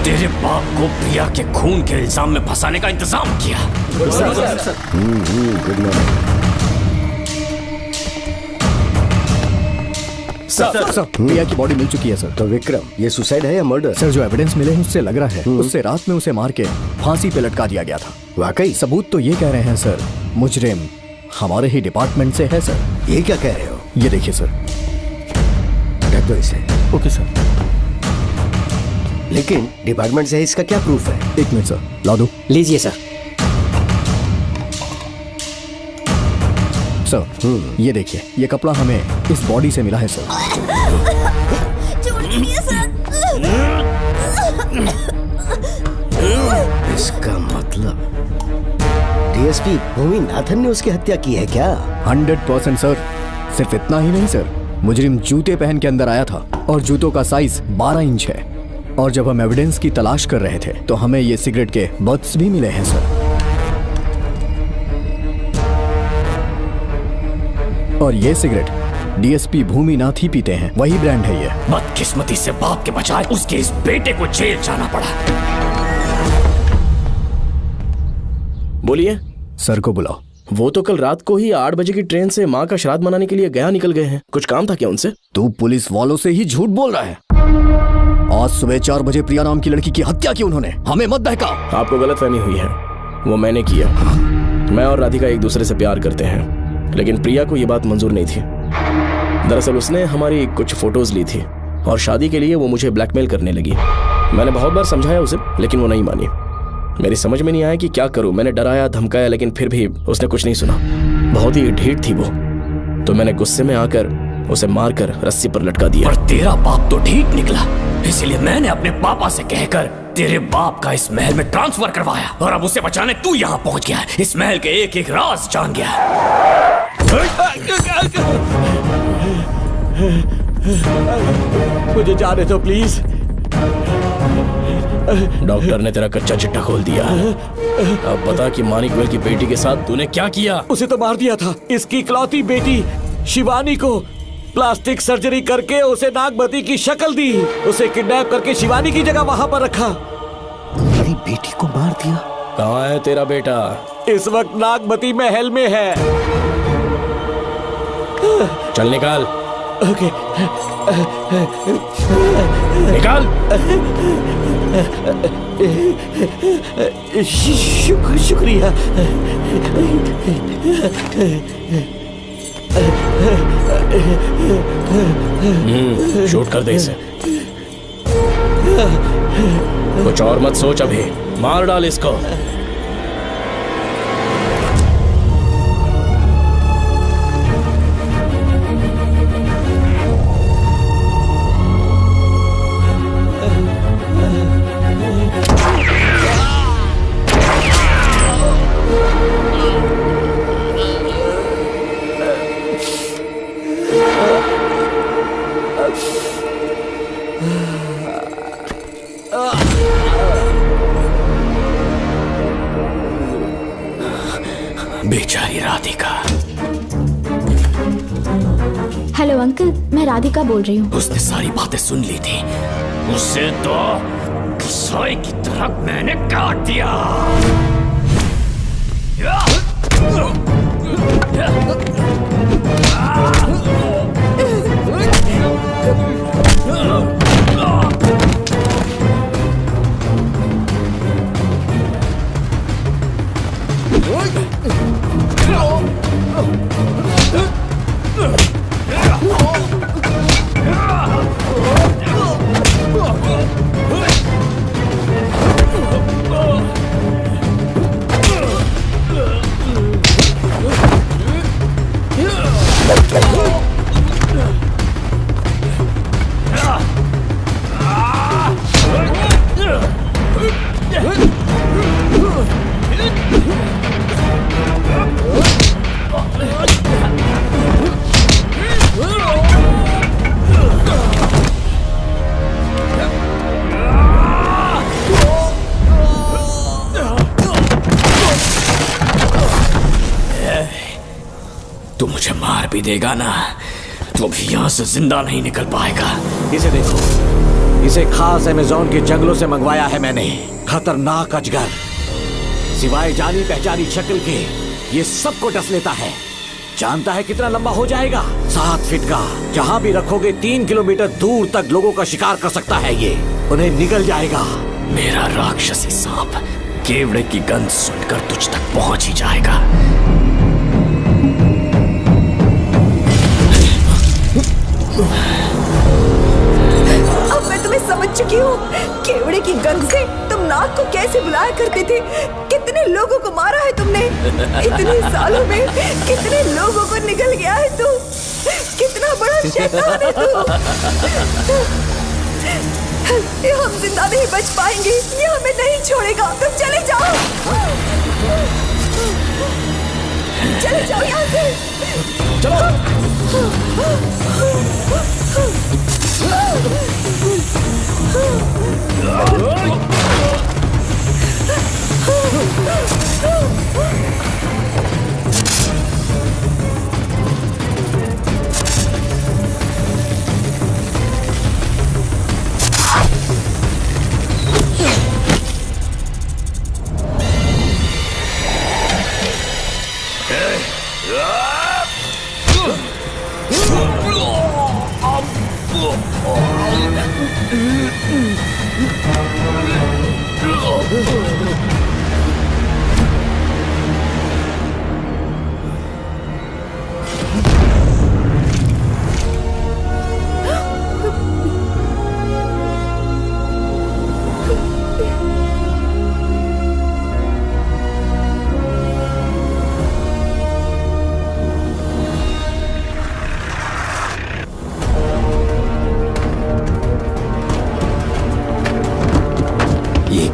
तेरे बाप को प्रिया के खून के इल्जाम में फंसाने का इंतजाम किया। सर, प्रिया की बॉडी मिल चुकी है सर। तो विक्रम, ये सुसाइड है या मर्डर? सर, जो एविडेंस मिले हैं उससे लग रहा है उससे रात में उसे मार के फांसी पे लटका दिया गया था। वाकई? सबूत तो ये कह रहे हैं सर, मुजरिम हमारे ही डिपार्टमेंट से है सर। ये क्या कह रहे हो? ये देखिए सर। ढक दो इसे। Okay sir. लेकिन डिपार्टमेंट से है, इसका क्या प्रूफ है? 1 मिनट सर, ला दो। लीजिए सर। सर, ये देखिए, ये कपड़ा हमें इस बॉडी से मिला है सर। छोड़ दीजिए सर। इसका मतलब डीएसपी भूमि नाथन ने उसकी हत्या की है क्या? 100% सर। सिर्फ इतना ही नहीं सर, मुजरिम जूते पहन के अंदर आया था और जूतों का साइज 12 इंच है। और जब हम एविडेंस की तलाश कर रहे थे तो हमें ये सिगरेट के बट्स भी मिले हैं सर। और ये सिगरेट डीएसपी भूमि नाथ ही पीते हैं, वही ब्रांड है ये। बदकिस्मती से बाप के बजाय उसके इस बेटे को जेल जाना पड़ा। बोलिए। सर को बुलाओ। वो तो कल रात को ही 8 बजे की ट्रेन से माँ का श्राद्ध मनाने के लिए गया निकल गए हैं। कुछ काम था क्या उनसे? तू पुलिस वालों से ही झूठ बोल रहा है। आज सुबह 4 बजे प्रिया नाम की लड़की की हत्या की उन्होंने। हमें मत बहका। आपको गलतफहमी हुई है, वो मैंने किया। मैं और राधिका एक दूसरे से प्यार करते हैं, लेकिन प्रिया को ये बात मंजूर नहीं थी। दरअसल उसने हमारी कुछ फोटोज ली थी और शादी के लिए वो मुझे ब्लैकमेल करने लगी। मैंने बहुत बार समझाया उसे, लेकिन वो नहीं मानी। मेरी समझ में नहीं आया कि क्या करूं। मैंने डराया धमकाया, लेकिन फिर भी उसने कुछ नहीं सुना। बहुत ही ढीठ थी वो, तो मैंने गुस्से में आकर उसे मारकर रस्सी पर लटका दिया। और तेरा बाप तो ढीठ निकला, इसलिए मैंने अपने पापा से कहकर तेरे बाप का इस महल में ट्रांसफर करवाया। और अब उसे बचाने तू यहाँ पहुंच गया है। इस महल के एक एक राज जान गया है। मुझे जाने दो प्लीज। डॉक्टर ने तेरा कच्चा चिट्ठा खोल दिया। अब बता कि मानिकवेल की बेटी के साथ तूने क्या किया? उसे तो मार दिया था। इसकी इकलौती बेटी शिवानी को प्लास्टिक सर्जरी करके उसे नागमती की शक्ल दी। उसे किडनैप करके शिवानी की जगह वहां पर रखा। मेरी बेटी को मार दिया? कहाँ है तेरा बेटा? इस वक्त नागमती महल में है। चल निकाल। ओके। निकाल। शुक्रिया। शूट कर दे इसे। कुछ और मत सोच, अभी मार डाल इसको। बेचारी राधिका। हेलो अंकल, मैं राधिका बोल रही हूँ। उसने सारी बातें सुन ली थी। उसे तो कसाई की तरह मैंने काट दिया। तू मुझे मार भी देगा ना तो भी यहाँ से जिंदा नहीं निकल पाएगा। इसे देखो, इसे खास अमेज़न के जंगलों से मंगवाया है मैंने। खतरनाक अजगर, सिवाय जानी पहचानी शक्ल के ये सबको डस लेता है। जानता है कितना लंबा हो जाएगा? 7 फीट का। जहाँ भी रखोगे 3 किलोमीटर दूर तक लोगों का शिकार कर सकता है ये। उन्हें निगल जाएगा। मेरा राक्षसी सांप केवड़े की गंध सुनकर तुझ तक पहुंच ही जाएगा। अब मैं तुम्हें समझ चुकी हूँ। केवड़े की गंध से तुम नाग को कैसे बुलाया करते थे। कितने लोगों को मारा है तुमने। इतने सालों में कितने लोगों को निगल गया है तू। कितना बड़ा शैतान है तू। ये हम जिंदा नहीं बच पाएंगे। ये हमें नहीं छोड़ेगा। तुम चले जाओ, चले जाओ यहाँ से।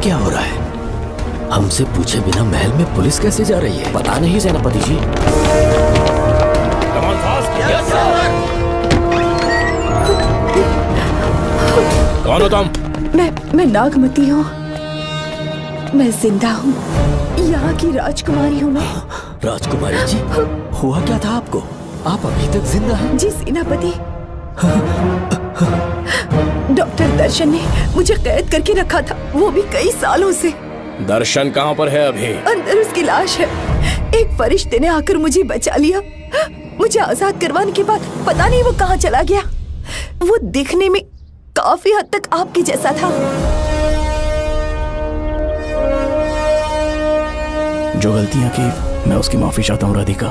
क्या हो रहा है? हमसे पूछे बिना महल में पुलिस कैसे जा रही है? पता नहीं सेनापति जी। कौन हो तुम? मैं नागमती हूँ। मैं जिंदा हूँ। यहाँ की राजकुमारी हूँ मैं। राजकुमारी जी, हुआ क्या था आपको? आप अभी तक जिंदा हैं? जी सेनापति। डॉक्टर दर्शन ने मुझे कैद करके रखा था, वो भी कई सालों से। दर्शन कहाँ पर है अभी? अंदर उसकी लाश है। एक फरिश्ते ने आकर मुझे बचा लिया। मुझे आजाद करवाने के बाद पता नहीं वो कहाँ चला गया। वो दिखने में काफी हद तक आपके जैसा था। जो गलतियां की मैं उसकी माफी चाहता हूँ राधिका।